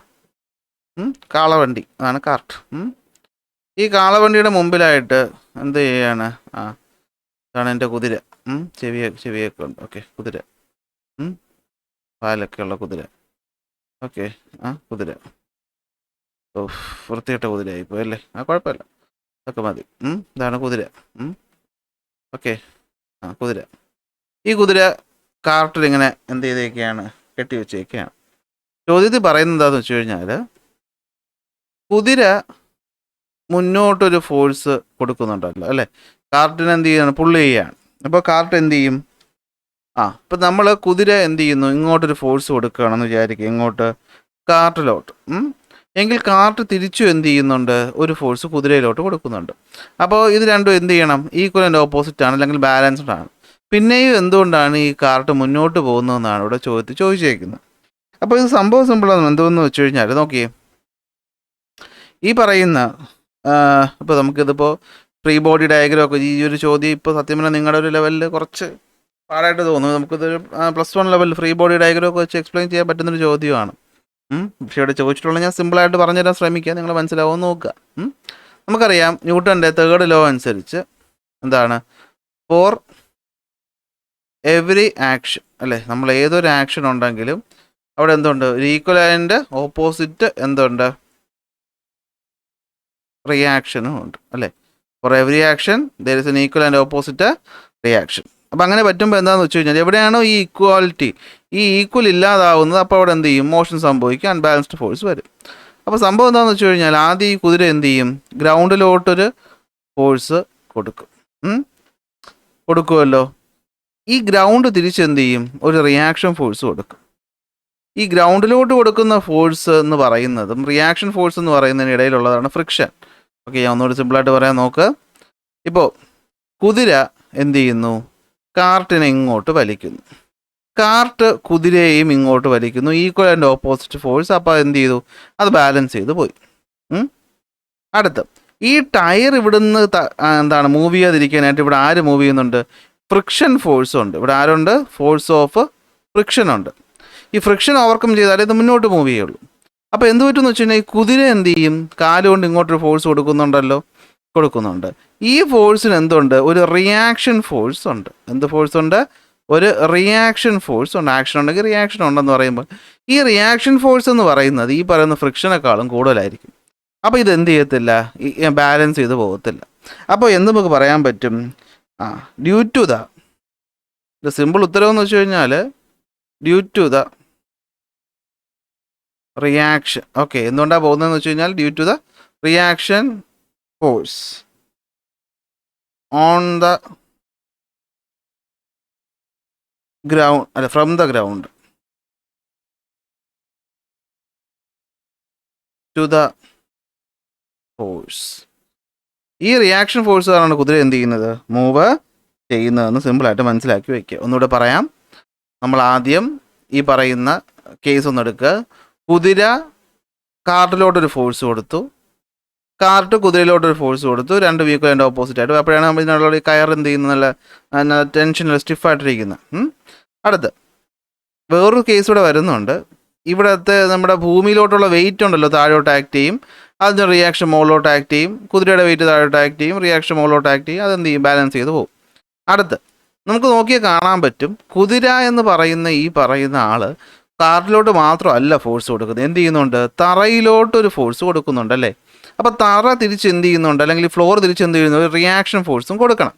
കാളവണ്ടി. അതാണ് കാർട്ട്. ഈ കാളവണ്ടിയുടെ മുമ്പിലായിട്ട് എന്ത് ചെയ്യാണ്? ഇതാണ് എൻ്റെ കുതിര. ചെവിയൊക്കെ ഉണ്ട്. ഓക്കെ, കുതിര, പാലൊക്കെ ഉള്ള കുതിര. ഓക്കെ, കുതിര. വൃത്തികെട്ട കുതിരയായിപ്പോയി അല്ലേ? കുഴപ്പമില്ല, അതൊക്കെ മതി. ഇതാണ് കുതിര. ഓക്കെ, കുതിര. ഈ കുതിര കാർട്ടിൽ ഇങ്ങനെ എന്ത് ചെയ്തേക്കുകയാണ്? കെട്ടി വെച്ചേക്കുകയാണ്. ചോദ്യത്തിൽ പറയുന്നത് എന്താണെന്ന് വെച്ച് കഴിഞ്ഞാൽ, കുതിര മുന്നോട്ടൊരു ഫോഴ്സ് കൊടുക്കുന്നുണ്ടല്ലോ അല്ലേ? കാർട്ടിന് എന്ത് ചെയ്യാണ്? പുള്ള് ചെയ്യുകയാണ്. അപ്പോൾ കാർട്ട് എന്ത് ചെയ്യും? ഇപ്പം നമ്മൾ കുതിര എന്ത് ചെയ്യുന്നു? ഇങ്ങോട്ടൊരു ഫോഴ്സ് കൊടുക്കുകയാണെന്ന് വിചാരിക്കുക, ഇങ്ങോട്ട് കാർട്ടിലോട്ട്. എങ്കിൽ കാർട്ട് തിരിച്ചു എന്ത് ചെയ്യുന്നുണ്ട്? ഒരു ഫോഴ്സ് കുതിരയിലോട്ട് കൊടുക്കുന്നുണ്ട്. അപ്പോൾ ഇത് രണ്ടും എന്ത് ചെയ്യണം? ഈക്വൽ ആൻഡ് ഓപ്പോസിറ്റ് ആണ്, അല്ലെങ്കിൽ ബാലൻസ്ഡ് ആണ്. പിന്നെയും എന്തുകൊണ്ടാണ് ഈ കാർട്ട് മുന്നോട്ട് പോകുന്നതെന്നാണ് ഇവിടെ ചോദിച്ചേക്കുന്നത്. അപ്പോൾ ഇത് സംഭവം സിമ്പിളാണ്. എന്തെന്ന് വെച്ച് കഴിഞ്ഞാൽ നോക്കിയേ, ഈ പറയുന്ന ഇപ്പോൾ നമുക്കിതിപ്പോൾ ഫ്രീ ബോഡി ഡയഗ്രം ഒക്കെ, ഈ ഒരു ചോദ്യം ഇപ്പോൾ സത്യം പറഞ്ഞാൽ നിങ്ങളുടെ ഒരു ലെവലിൽ കുറച്ച് പാടായിട്ട് തോന്നുന്നു. നമുക്കിതൊരു +1 ലെവലിൽ ഫ്രീ ബോഡി ഡയഗ്രം ഒക്കെ വെച്ച് എക്സ്പ്ലെയിൻ ചെയ്യാൻ പറ്റുന്നൊരു ചോദ്യമാണ്. പക്ഷേ ഇവിടെ ചോദിച്ചിട്ടുള്ള ഞാൻ സിമ്പിളായിട്ട് പറഞ്ഞുതരാൻ ശ്രമിക്കുക, നിങ്ങൾ മനസ്സിലാവുമെന്ന് നോക്കുക. നമുക്കറിയാം ന്യൂട്ടൻ്റെ 3rd ലോ അനുസരിച്ച് എന്താണ്? ഫോർ എവറി ആക്ഷൻ അല്ലേ? നമ്മൾ ഏതൊരു ആക്ഷൻ ഉണ്ടെങ്കിലും അവിടെ എന്തുണ്ട്? ഒരു ഈക്വൽ ആൻഡ് ഓപ്പോസിറ്റ് എന്തുണ്ട്? റിയാക്ഷനും ഉണ്ട് അല്ലേ? For every action there is an equal and opposite reaction. അപ്പം അങ്ങനെ പറ്റുമ്പോൾ എന്താണെന്ന് വെച്ച് കഴിഞ്ഞാൽ, എവിടെയാണോ ഈ ഈക്വാലിറ്റി, ഈ ഈക്വൽ ഇല്ലാതാവുന്നത്, അപ്പോൾ അവിടെ എന്ത് ചെയ്യും? മോഷൻ സംഭവിക്കും, അൺബാലൻസ്ഡ് ഫോഴ്സ് വരും. അപ്പോൾ സംഭവം എന്താണെന്ന് വെച്ച് കഴിഞ്ഞാൽ, ആദ്യം ഈ കുതിര എന്ത് ചെയ്യും? ഗ്രൗണ്ടിലോട്ടൊരു ഫോഴ്സ് കൊടുക്കുമല്ലോ. ഈ ഗ്രൗണ്ട് തിരിച്ചെന്ത് ചെയ്യും? ഒരു റിയാക്ഷൻ ഫോഴ്സ് കൊടുക്കും. ഈ ഗ്രൗണ്ടിലോട്ട് കൊടുക്കുന്ന ഫോഴ്സ് എന്ന് പറയുന്നതും റിയാക്ഷൻ ഫോഴ്സ് എന്ന് പറയുന്നതിന് ഇടയിലുള്ളതാണ് ഫ്രിക്ഷൻ. ഓക്കെ, ഞാൻ ഒന്നുകൂടി സിമ്പിളായിട്ട് പറയാൻ നോക്ക്. ഇപ്പോൾ കുതിര എന്ത് ചെയ്യുന്നു? കാർട്ടിനെ ഇങ്ങോട്ട് വലിക്കുന്നു. കാർട്ട് കുതിരയെയും ഇങ്ങോട്ട് വലിക്കുന്നു, ഈക്വൽ ആൻഡ് ഓപ്പോസിറ്റ് ഫോഴ്സ്. അപ്പോൾ എന്ത് ചെയ്തു? അത് ബാലൻസ് ചെയ്ത് പോയി. അടുത്ത് ഈ ടയർ ഇവിടുന്ന് എന്താണ് മൂവ് ചെയ്യാതിരിക്കാനായിട്ട് ഇവിടെ ആര് മൂവ് ചെയ്യുന്നുണ്ട്? ഫ്രിക്ഷൻ ഫോഴ്സ് ഉണ്ട്. ഇവിടെ ആരുണ്ട്? ഫോഴ്സ് ഓഫ് ഫ്രിക്ഷൻ ഉണ്ട്. ഈ ഫ്രിക്ഷൻ ഓവർകം ചെയ്താലേ ഇത് മുന്നോട്ട് മൂവ് ചെയ്യുള്ളൂ. അപ്പോൾ എന്ത് പറ്റുമെന്ന് വെച്ച് കഴിഞ്ഞാൽ, ഈ കുതിര എന്ത് ചെയ്യും? കാലുകൊണ്ട് ഇങ്ങോട്ടൊരു ഫോഴ്സ് കൊടുക്കുന്നുണ്ടല്ലോ. കൊടുക്കുന്നുണ്ട്. ഈ ഫോഴ്സിന് എന്തുണ്ട്? ഒരു റിയാക്ഷൻ ഫോഴ്സ് ഉണ്ട്. എന്ത് ഫോഴ്സ് ഉണ്ട്? ഒരു റിയാക്ഷൻ ഫോഴ്സ് ഉണ്ട്. ആക്ഷൻ ഉണ്ടെങ്കിൽ റിയാക്ഷൻ ഉണ്ടെന്ന് പറയുമ്പോൾ ഈ റിയാക്ഷൻ ഫോഴ്സ് എന്ന് പറയുന്നത് ഈ പറയുന്ന ഫ്രിക്ഷനേക്കാളും കൂടുതലായിരിക്കും. അപ്പോൾ ഇത് എന്ത് ചെയ്യത്തില്ല? ബാലൻസ് ചെയ്ത് പോകത്തില്ല. അപ്പോൾ എന്ത് നമുക്ക് പറയാൻ പറ്റും? ഡ്യൂ ടു ദ സിമ്പിൾ ഉത്തരം എന്ന് വെച്ച് കഴിഞ്ഞാൽ due to the reaction. Okay, എന്തുകൊണ്ടാണ് പോകുന്നതെന്ന് വെച്ച് കഴിഞ്ഞാൽ due to the reaction force on the ground, അല്ല from the ground to the force. ഈ റിയാക്ഷൻ ഫോഴ്സ് കാരണമാണ് കുതിര എന്ത് ചെയ്യുന്നത്? മൂവ് ചെയ്യുന്നതെന്ന് സിമ്പിളായിട്ട് മനസ്സിലാക്കി വയ്ക്കുക. ഒന്നുകൂടെ പറയാം. നമ്മൾ ആദ്യം ഈ പറയുന്ന കേസ് ഒന്ന് എടുക്കുക. കുതിര കാർട്ടിലോട്ടൊരു ഫോഴ്സ് കൊടുത്തു, കാർട്ട് കുതിരയിലോട്ടൊരു ഫോഴ്സ് കൊടുത്തു, രണ്ട് വീക്കും അതിൻ്റെ ഓപ്പോസിറ്റ് ആയിട്ട്. അപ്പോഴാണ് നമ്മൾ ഇതിനുള്ള കയർ എന്ത് ചെയ്യുന്നത്? നല്ല ടെൻഷനിൽ സ്റ്റിഫായിട്ടിരിക്കുന്നത്. അടുത്ത് വേറൊരു കേസ് ഇവിടെ വരുന്നുണ്ട്. ഇവിടുത്തെ നമ്മുടെ ഭൂമിയിലോട്ടുള്ള വെയിറ്റ് ഉണ്ടല്ലോ, താഴോട്ട് ആക്ട് ചെയ്യും, അതിന് റിയാക്ഷൻ മുകളിലോട്ട് ആക്ട് ചെയ്യും. കുതിരയുടെ വെയിറ്റ് താഴോട്ട് ആക്ട് ചെയ്യും, റിയാക്ഷൻ മുകളിലോട്ട് ആക്ട് ചെയ്യും. അതെന്ത് ചെയ്യും? ബാലൻസ് ചെയ്ത് പോകും. അടുത്ത് നമുക്ക് നോക്കിയാൽ കാണാൻ പറ്റും, കുതിര എന്ന് പറയുന്ന ഈ പറയുന്ന ആൾ കാർട്ടിലോട്ട് മാത്രമല്ല ഫോഴ്സ് കൊടുക്കുന്നത്. എന്ത് ചെയ്യുന്നുണ്ട്? തറയിലോട്ടൊരു ഫോഴ്സ് കൊടുക്കുന്നുണ്ട് അല്ലേ? അപ്പോൾ തറ തിരിച്ച് എന്ത് ചെയ്യുന്നുണ്ട്? അല്ലെങ്കിൽ ഫ്ലോർ തിരിച്ച് എന്ത് ചെയ്യുന്നത്? റിയാക്ഷൻ ഫോഴ്സും കൊടുക്കണം.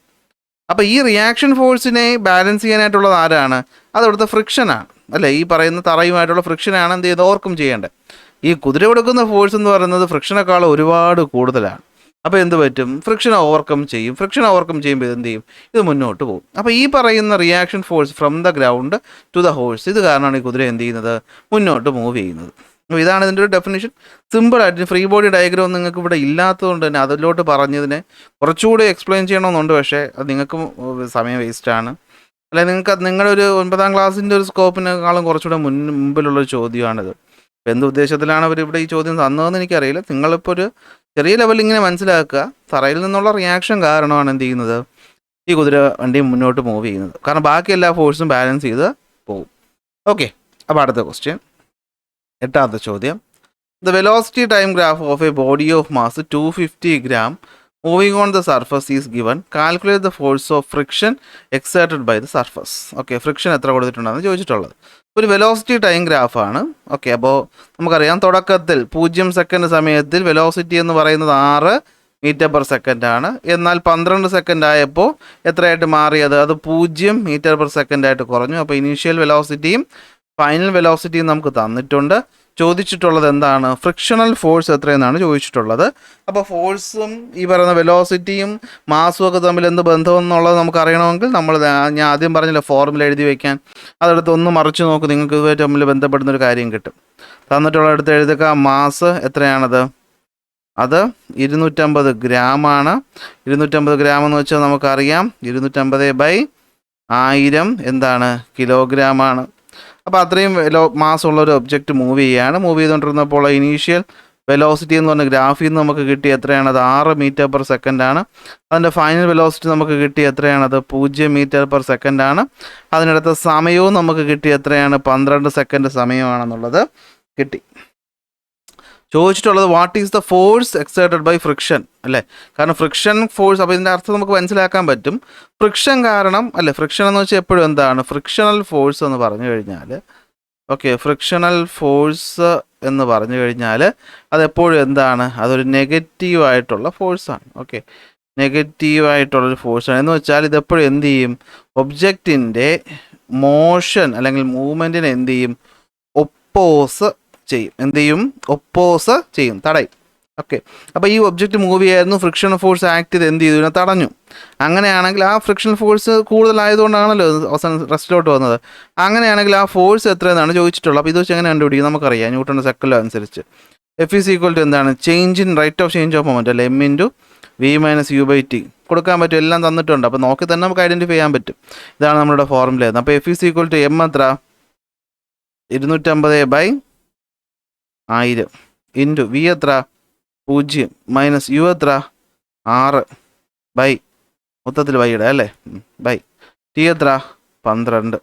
അപ്പോൾ ഈ റിയാക്ഷൻ ഫോഴ്സിനെ ബാലൻസ് ചെയ്യാനായിട്ടുള്ളത് ആരാണ്? അത് അവിടുത്തെ ഫ്രിക്ഷനാണ് അല്ലേ? ഈ പറയുന്ന തറയുമായിട്ടുള്ള ഫ്രിക്ഷനാണ് എന്ത് ചെയ്ത് ഓവർകം ചെയ്യേണ്ടത്. ഈ കുതിര കൊടുക്കുന്ന ഫോഴ്സ് എന്ന് പറയുന്നത് ഫ്രിക്ഷനേക്കാൾ ഒരുപാട് കൂടുതലാണ്. അപ്പോൾ എന്ത് പറ്റും? ഫ്രിക്ഷൻ ഓവർകം ചെയ്യും. ഫ്രിക്ഷൻ ഓവർകം ചെയ്യുമ്പോൾ എന്ത് ചെയ്യും? ഇത് മുന്നോട്ട് പോകും. അപ്പോൾ ഈ പറയുന്ന reaction force from the ground to the horse, ഇത് കാരണമാണ് ഈ കുതിര എന്ത് ചെയ്യുന്നത്? മുന്നോട്ട് മൂവ് ചെയ്യുന്നത്. അപ്പോൾ ഇതാണ് ഇതിൻ്റെ ഒരു ഡെഫിനിഷൻ. സിമ്പിളായിട്ട് ഫ്രീ ബോഡി ഡയഗ്രാം നിങ്ങൾക്ക് ഇവിടെ ഇല്ലാത്തതുകൊണ്ട് തന്നെ അതിലോട്ട് പറഞ്ഞതിനെ കുറച്ചുകൂടി എക്സ്പ്ലെയിൻ ചെയ്യണമെന്നുണ്ട്. പക്ഷേ അത് നിങ്ങൾക്ക് സമയം വേസ്റ്റാണ്. അല്ലെ, നിങ്ങൾക്ക് നിങ്ങളുടെ ഒരു 9ാം ക്ലാസ്സിൻ്റെ ഒരു സ്കോപ്പിനേക്കാളും കുറച്ചുകൂടെ മുമ്പിലുള്ളൊരു ചോദ്യമാണിത്. എന്ത് ഉദ്ദേശത്തിലാണ് അവർ ഇവിടെ ഈ ചോദ്യം തന്നതെന്ന് എനിക്കറിയില്ല. നിങ്ങളിപ്പോൾ ഒരു ചെറിയ ലെവലിൽ ഇങ്ങനെ മനസ്സിലാക്കുക, തറയിൽ നിന്നുള്ള റിയാക്ഷൻ കാരണമാണ് എന്ത് ചെയ്യുന്നത്? ഈ കുതിര വണ്ടി മുന്നോട്ട് മൂവ് ചെയ്യുന്നത്. കാരണം ബാക്കി എല്ലാ ഫോഴ്സും ബാലൻസ് ചെയ്ത് പോകും. ഓക്കെ, അപ്പോൾ അടുത്ത ക്വസ്റ്റ്യൻ, 8ാമത്തെ ചോദ്യം. The velocity time graph of a body of mass 250 gram moving on the surface is given. Calculate the force of friction exerted by the surface. Okay, friction എത്ര കൊടുത്തിട്ടുണ്ടെന്ന് ചോദിച്ചിട്ടുള്ളത്. ഒരു വെലോസിറ്റി ടൈം ഗ്രാഫാണ്. ഓക്കെ, അപ്പോൾ നമുക്കറിയാം തുടക്കത്തിൽ 0 second സമയത്തിൽ velocity എന്ന് പറയുന്നത് 6 മീറ്റർ പെർ സെക്കൻഡ് ആണ്. എന്നാൽ 12 സെക്കൻഡ് ആയപ്പോൾ എത്രയായിട്ട് മാറിയത്? അത് 0 മീറ്റർ പെർ സെക്കൻഡ് ആയിട്ട് കുറഞ്ഞു. അപ്പോൾ ഇനീഷ്യൽ വെലോസിറ്റിയും ഫൈനൽ വെലോസിറ്റിയും നമുക്ക് തന്നിട്ടുണ്ട്. ചോദിച്ചിട്ടുള്ളത് എന്താണ്? ഫ്രിക്ഷണൽ ഫോഴ്സ് എത്രയെന്നാണ് ചോദിച്ചിട്ടുള്ളത്. അപ്പോൾ ഫോഴ്സും ഈ പറയുന്ന വെലോസിറ്റിയും മാസും ഒക്കെ തമ്മിൽ എന്ത് ബന്ധം എന്നുള്ളത് നമുക്ക് അറിയണമെങ്കിൽ ഞാൻ ആദ്യം പറഞ്ഞില്ല ഫോർമുല എഴുതി വയ്ക്കാൻ, അതെടുത്ത് ഒന്ന് മറിച്ച് നോക്കും, നിങ്ങൾക്ക് ഇതുമായിട്ട് തമ്മിൽ ബന്ധപ്പെടുന്നൊരു കാര്യം കിട്ടും. തന്നിട്ടുള്ളടുത്ത് എഴുതുക. മാസ് എത്രയാണത്? അത് 250 ഗ്രാമാണ്. 250 ഗ്രാം എന്ന് വെച്ചാൽ നമുക്കറിയാം 250/1000 എന്താണ്? കിലോഗ്രാമാണ്. അപ്പോൾ അത്രയും മാസ് ഉള്ള ഒരു ഒബ്ജക്റ്റ് മൂവ് ചെയ്യുകയാണ്. മൂവ് ചെയ്തുകൊണ്ടിരുന്നപ്പോൾ ഇനീഷ്യൽ വെലോസിറ്റി എന്ന് പറഞ്ഞ ഗ്രാഫിൽ നിന്ന് നമുക്ക് കിട്ടി എത്രയാണ്? അത് 6 മീറ്റർ പെർ സെക്കൻഡ് ആണ്. അതിൻ്റെ ഫൈനൽ വെലോസിറ്റി നമുക്ക് കിട്ടി എത്രയാണത്? 0 മീറ്റർ പെർ സെക്കൻഡ് ആണ്. അതിനടുത്ത സമയവും നമുക്ക് കിട്ടി എത്രയാണ്? 12 സെക്കൻഡ് സമയമാണെന്നുള്ളത് കിട്ടി. ചോദിച്ചിട്ടുള്ളത് what is the force exerted by friction അല്ലേ? കാരണം ഫ്രിക്ഷൻ ഫോഴ്സ്, അപ്പോൾ ഇതിൻ്റെ അർത്ഥം നമുക്ക് മനസ്സിലാക്കാൻ പറ്റും. ഫ്രിക്ഷൻ കാരണം അല്ലേ? ഫ്രിക്ഷൻ എന്ന് വെച്ചാൽ എപ്പോഴും എന്താണ്? ഫ്രിക്ഷണൽ ഫോഴ്സ് എന്ന് പറഞ്ഞു കഴിഞ്ഞാൽ, ഓക്കെ, ഫ്രിക്ഷണൽ ഫോഴ്സ് എന്ന് പറഞ്ഞു കഴിഞ്ഞാൽ അതെപ്പോഴും എന്താണ്? അതൊരു നെഗറ്റീവായിട്ടുള്ള ഫോഴ്സാണ്. ഓക്കെ, നെഗറ്റീവായിട്ടുള്ളൊരു ഫോഴ്സാണ്. എന്ന് വെച്ചാൽ ഇതെപ്പോഴും എന്ത് ചെയ്യും? ഒബ്ജക്റ്റിൻ്റെ മോഷൻ അല്ലെങ്കിൽ മൂവ്മെൻറ്റിനെ എന്ത് ചെയ്യും? ഒപ്പോസ് ചെയ്യും. എന്ത് ചെയ്യും? ഒപ്പോസ് ചെയ്യും, തടയും. ഓക്കെ, അപ്പോൾ ഈ ഒബ്ജക്റ്റ് മൂവ് ചെയ്യായിരുന്നു, ഫ്രിക്ഷൻ ഫോഴ്സ് ആക്ട് ചെയ്ത് എന്ത് ചെയ്തു? ഇതിനെ തടഞ്ഞു. അങ്ങനെയാണെങ്കിൽ ആ ഫ്രിക്ഷൻ ഫോഴ്സ് കൂടുതലായതുകൊണ്ടാണല്ലോ അവസാനം റെസ്റ്റിലോട്ട് വന്നത്. അങ്ങനെയാണെങ്കിൽ ആ ഫോഴ്സ് എത്രയെന്നാണ് ചോദിച്ചിട്ടുള്ളത്. അപ്പോൾ ഇത് വെച്ച് എങ്ങനെ കണ്ടുപിടിക്കും? നമുക്കറിയാം ന്യൂട്ടൻ്റെ സെക്കൻഡ് ലോ അനുസരിച്ച് F ഈസ് ഈക്വൽ ടു എന്താണ്? Change in rate of change of moment അല്ലേ? m/v-u/t കൊടുക്കാൻ പറ്റും. എല്ലാം തന്നിട്ടുണ്ട്. അപ്പോൾ നോക്കി തന്നെ നമുക്ക് ഐഡൻറ്റിഫൈ ചെയ്യാൻ പറ്റും. ഇതാണ് നമ്മുടെ ഫോർമുല. അപ്പോൾ F is equal to m എത്ര? 250/1000 ഇൻറ്റു v എത്ര? 0 മൈനസ് u എത്ര? 6 ബൈ മൊത്തത്തിൽ വൈയുടെ അല്ലേ? ബൈ t എത്ര? 12.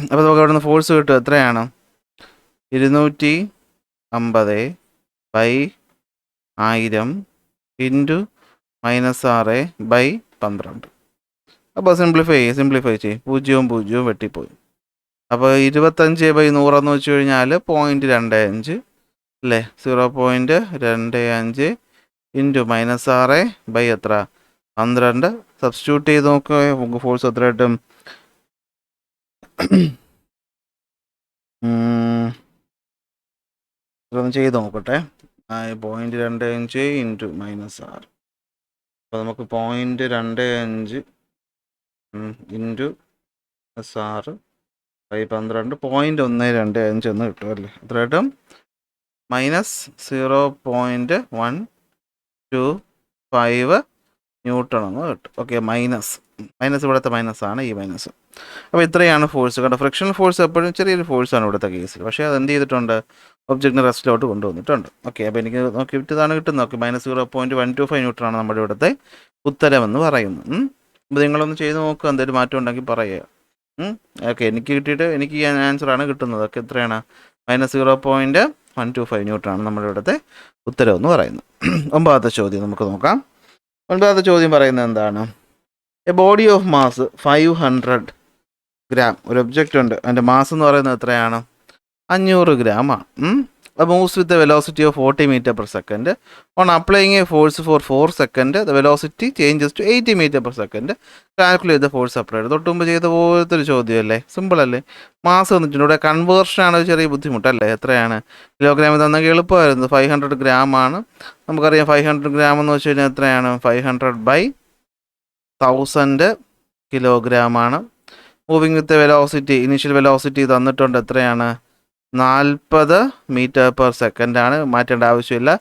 അപ്പോൾ നമുക്ക് അവിടെ നിന്ന് ഫോഴ്സ് കിട്ടും. എത്രയാണ്? 250/1000 ഇൻറ്റു -6/12. അപ്പോൾ സിംപ്ലിഫൈ ചെയ്യും. 0 0 വെട്ടിപ്പോയി. അപ്പോൾ 25/100 എന്ന് വെച്ച് കഴിഞ്ഞാൽ 0.25 അല്ലേ? 0.25 ഇൻറ്റു -6 ബൈ എത്ര 12. സബ്സ്റ്റിറ്റ്യൂട്ട് ചെയ്ത് നോക്കുക, നമുക്ക് ഫോഴ്സ് എത്ര കിട്ടും? ഇതൊന്ന് ചെയ്ത് നോക്കട്ടെ. 0.25 ഇൻറ്റു -6. അപ്പോൾ നമുക്ക് 0.25 ഇൻറ്റു -6 ബൈ 12 0.125 എന്ന് കിട്ടും അല്ലേ? എത്ര കിട്ടും? -0.125 ന്യൂട്ടൺ എന്ന് കിട്ടും. ഓക്കെ, മൈനസ് ഇവിടുത്തെ മൈനസാണ് ഈ മൈനസ്. അപ്പോൾ ഇത്രയാണ് ഫോഴ്സ്. കണ്ടോ, ഫ്രിക്ഷണൽ ഫോഴ്സ് എപ്പോഴും ചെറിയൊരു ഫോഴ്സാണ് ഇവിടുത്തെ കേസിൽ. പക്ഷേ അത് എന്ത് ചെയ്തിട്ടുണ്ട്? ഒബ്ജക്റ്റിനെ റെസ്റ്റിലോട്ട് കൊണ്ടുവന്നിട്ടുണ്ട്. ഓക്കെ, അപ്പോൾ എനിക്ക് നോക്കിയിട്ട് ഇതാണ് കിട്ടുന്നത്. ഓക്കെ, -0.125 ന്യൂട്ടൺ ആണ് നമ്മുടെ ഇവിടുത്തെ ഉത്തരമെന്ന് പറയുന്നത്. അപ്പോൾ നിങ്ങളൊന്ന് ചെയ്ത് നോക്കുക, എന്തെങ്കിലും മാറ്റം ഉണ്ടെങ്കിൽ പറയുക. ഓക്കെ, എനിക്ക് ഈ ആൻസറാണ് കിട്ടുന്നത്. ഓക്കെ, എത്രയാണ്? -0.125 ന്യൂട്ടൺ ആണ് നമ്മുടെ ഇവിടുത്തെ ഉത്തരം എന്ന് പറയുന്നത്. 9ാമത്തെ ചോദ്യം നമുക്ക് നോക്കാം. 9ാമത്തെ ചോദ്യം പറയുന്നത് എന്താണ്? A body of mass 500 gram. ഒരു ഒബ്ജക്റ്റ് ഉണ്ട്, അതിൻ്റെ മാസ് എന്ന് പറയുന്നത് എത്രയാണ്? 500 ഗ്രാമാണ്. moves with a velocity of 40 meter per second. On applying a force for 4 seconds, the velocity changes to 80 meter per second. Calculate the force applied. തൊട്ട് മുമ്പ് ചെയ്ത പോലത്തെ ഒരു ചോദ്യമല്ലേ? സിമ്പിൾ അല്ലേ? മാസ് വന്നിട്ടുണ്ട്. ഇവിടെ കൺവേർഷൻ ആണ് ചെറിയ ബുദ്ധിമുട്ടല്ലേ? എത്രയാണ്? കിലോഗ്രാമിൽ തന്നെങ്കിൽ എളുപ്പമായിരുന്നു. 500 ഗ്രാം ആണ്. നമുക്കറിയാം 500 ഗ്രാം എന്ന് വെച്ച് കഴിഞ്ഞാൽ എത്രയാണ്? 500/1000 കിലോഗ്രാം ആണ്. മൂവിങ് വിത്ത് വെലോസിറ്റി, ഇനീഷ്യൽ വെലോസിറ്റി തന്നിട്ടുണ്ട്. എത്രയാണ്? 40 മീറ്റർ പെർ സെക്കൻഡ് ആണ്. മാറ്റേണ്ട ആവശ്യമില്ല.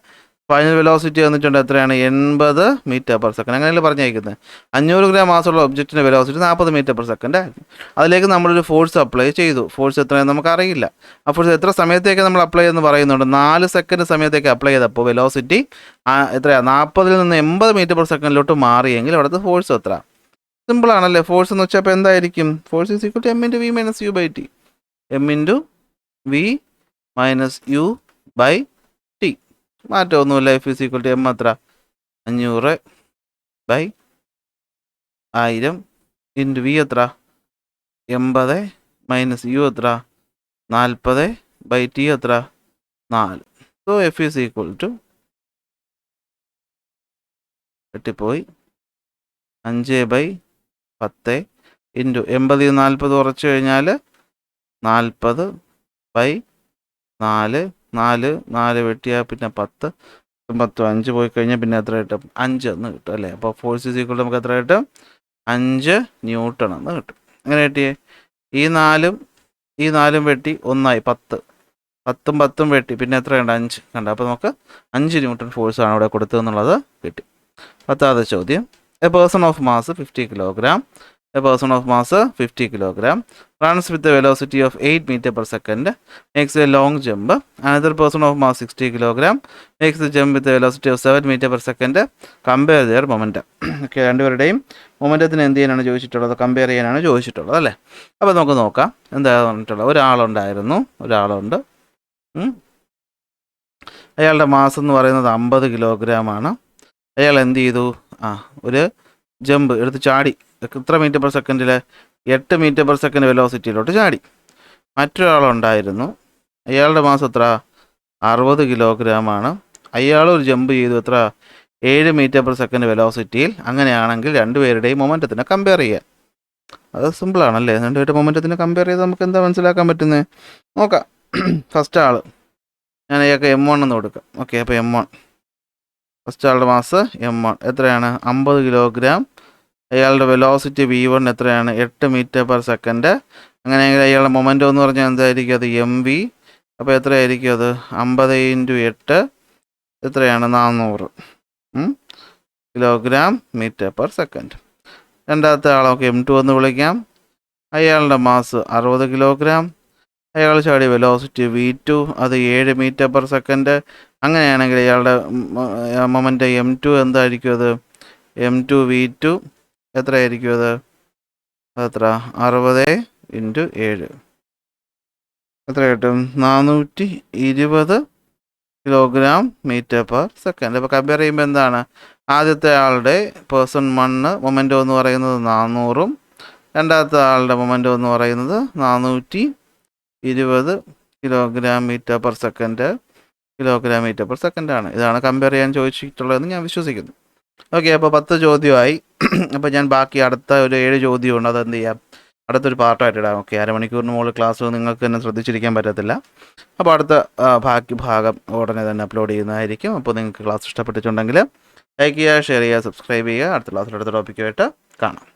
ഫൈനൽ വെലോസിറ്റി വന്നിട്ടുണ്ട്. എത്രയാണ്? 80 മീറ്റർ പെർ സെക്കൻഡ്. അങ്ങനെയല്ലേ പറഞ്ഞേക്കുന്നത്? 500 ഗ്രാം മാസമുള്ള ഒബ്ജക്റ്റിൻ്റെ വെലോസിറ്റി 40 മീറ്റർ പെർ സെക്കൻഡ് ആയിരുന്നു. അതിലേക്ക് നമ്മളൊരു ഫോഴ്സ് അപ്ലൈ ചെയ്തു. ഫോഴ്സ് എത്രയാണെന്ന് നമുക്കറിയില്ല. ആ ഫോഴ്സ് എത്ര സമയത്തേക്ക് നമ്മൾ അപ്ലൈ എന്ന് പറയുന്നുണ്ട്? 4 സെക്കൻഡ് സമയത്തേക്ക് അപ്ലൈ ചെയ്തപ്പോൾ വെലോസിറ്റി എത്രയാണ്? 40 നിന്ന് 80 മീറ്റർ പെർ സെക്കൻഡിലോട്ട് മാറിയെങ്കിൽ അവിടുത്തെ ഫോഴ്സ് എത്ര? സിമ്പിളാണല്ലേ? ഫോഴ്സ് എന്ന് വെച്ചാൽ അപ്പോൾ എന്തായിരിക്കും? Force is equal to m × v - u/t. m × v - u/t. മാറ്റമൊന്നുമില്ല. F is equal to m എത്ര? 500/1000 ഇൻറ്റു v എത്ര? 80 - u എത്ര? 40/t എത്ര? 4. So F is equal to വെട്ടിപ്പോയി 5/10 ഇൻറ്റു 80 40 കുറച്ച് കഴിഞ്ഞാൽ 40/4. 4 വെട്ടിയാൽ പിന്നെ 10 5 പോയി കഴിഞ്ഞാൽ പിന്നെ എത്ര കിട്ടും? 5 എന്ന് കിട്ടും അല്ലേ? അപ്പോൾ ഫോഴ്സ് ഈസ് ഈക്വൽ നമുക്ക് എത്ര കിട്ടും? 5 ന്യൂട്ടൺ എന്ന് കിട്ടും. എങ്ങനെ കിട്ടിയേ? ഈ 4 വെട്ടി 1 10. 10 10 വെട്ടി പിന്നെ എത്ര ഉണ്ട്? 5 കണ്ട. അപ്പോൾ നമുക്ക് 5 ന്യൂട്ടൺ ഫോഴ്സാണ് അവിടെ കൊടുത്തതെന്നുള്ളത് കിട്ടി. 10ാമത്തെ ചോദ്യം. A person of mass 50 kilogram. A person of mass 50 kilogram runs with a velocity of 8 meter per second, makes a long jump. Another person of mass 60 kilogram makes the jump with a velocity of 7 meter per second. Compare their momentum. Okay, രണ്ടുപേരുടെയും മൊമെൻറ്റത്തിന് എന്ത് ചെയ്യാനാണ് ചോദിച്ചിട്ടുള്ളത്? Compare ചെയ്യാനാണ് ചോദിച്ചിട്ടുള്ളത് അല്ലേ? അപ്പോൾ നമുക്ക് നോക്കാം എന്താണ് പറഞ്ഞിട്ടുള്ളത്. ഒരാളുണ്ട്. അയാളുടെ മാസ് എന്ന് പറയുന്നത് 50 കിലോഗ്രാം ആണ്. അയാൾ എന്ത് ചെയ്തു? ഒരു ജമ്പ് എടുത്ത് ചാടി. എത്ര മീറ്റർ പെർ സെക്കൻഡിൽ? 8 മീറ്റർ പെർ സെക്കൻഡ് വെലോസിറ്റിയിലോട്ട് ചാടി. മറ്റൊരാളുണ്ടായിരുന്നു. അയാളുടെ മാസം എത്ര? 60 കിലോഗ്രാം ആണ്. അയാൾ ഒരു ജമ്പ് ചെയ്തു. എത്ര? 7 മീറ്റർ പെർ സെക്കൻഡ് വെലോസിറ്റിയിൽ. അങ്ങനെയാണെങ്കിൽ രണ്ടുപേരുടെയും മൊമെൻറ്റത്തിനെ കമ്പയർ ചെയ്യാം. അത് സിമ്പിളാണല്ലേ? രണ്ടുപേരുടെ മൊമെൻറ്റത്തിനെ കമ്പയർ ചെയ്ത് നമുക്ക് എന്താ മനസ്സിലാക്കാൻ പറ്റുന്നത്? നോക്കാം. ഫസ്റ്റ് ആൾ ഞാൻ അയാൾക്ക് M1 എന്ന് കൊടുക്കാം. ഓക്കെ, അപ്പോൾ M1 ഫസ്റ്റ് ആളുടെ മാസ് M1 എത്രയാണ്? 50 കിലോഗ്രാം. അയാളുടെ വെലോസിറ്റി V1 എത്രയാണ്? 8 മീറ്റർ പെർ സെക്കൻഡ്. അങ്ങനെയെങ്കിൽ അയാളുടെ മൊമെൻറ്റം എന്ന് പറഞ്ഞാൽ എന്തായിരിക്കും? അത് mv. അപ്പോൾ എത്രയായിരിക്കും അത്? 50 × 8 എത്രയാണ്? 400 കിലോഗ്രാം മീറ്റർ പെർ സെക്കൻഡ്. രണ്ടാമത്തെ ആളൊക്കെ M2 എന്ന് വിളിക്കാം. അയാളുടെ മാസ് 60 കിലോഗ്രാം. അയാൾ ചാടിയ വെലോസിറ്റി V2, അത് 7 മീറ്റർ പെർ സെക്കൻഡ്. അങ്ങനെയാണെങ്കിൽ അയാളുടെ മൊമെൻറ്റം M2 എന്തായിരിക്കും? അത് M2 V2 എത്രയായിരിക്കും? അത് എത്ര? 60 × 7 എത്ര കിട്ടും? 420 കിലോഗ്രാം മീറ്റർ പെർ സെക്കൻഡ്. അപ്പോൾ കമ്പയർ ചെയ്യുമ്പോൾ എന്താണ്, ആദ്യത്തെ ആളുടെ പേഴ്സൺ 1 മൊമെൻറ്റോ എന്ന് പറയുന്നത് 400-ഉം രണ്ടാമത്തെ ആളുടെ മൊമെൻറ്റോ എന്ന് പറയുന്നത് 420 കിലോഗ്രാം മീറ്റർ പെർ സെക്കൻഡ് ആണ്. ഇതാണ് കമ്പയർ ചെയ്യാൻ ചോദിച്ചിട്ടുള്ളതെന്ന് ഞാൻ വിശ്വസിക്കുന്നു. ഓക്കെ, അപ്പോൾ 10 ചോദ്യമായി. അപ്പോൾ ഞാൻ ബാക്കി അടുത്ത ഒരു 7 ചോദ്യമുണ്ട്, അതെന്ത് ചെയ്യാം, അടുത്തൊരു പാർട്ടായിട്ട് ഇടാം. ഓക്കെ, അരമണിക്കൂറിന് മുകളിൽ ക്ലാസ് നിങ്ങൾക്ക് തന്നെ ശ്രദ്ധിച്ചിരിക്കാൻ പറ്റത്തില്ല. അപ്പോൾ അടുത്ത ബാക്കി ഭാഗം ഉടനെ തന്നെ അപ്ലോഡ് ചെയ്യുന്നതായിരിക്കും. അപ്പോൾ നിങ്ങൾക്ക് ക്ലാസ് ഇഷ്ടപ്പെട്ടിട്ടുണ്ടെങ്കിൽ ലൈക്ക് ചെയ്യുക, ഷെയർ ചെയ്യുക, സബ്സ്ക്രൈബ് ചെയ്യുക. അടുത്ത ക്ലാസ്സിൽ അടുത്ത ടോപ്പിക്കുമായിട്ട് കാണാം.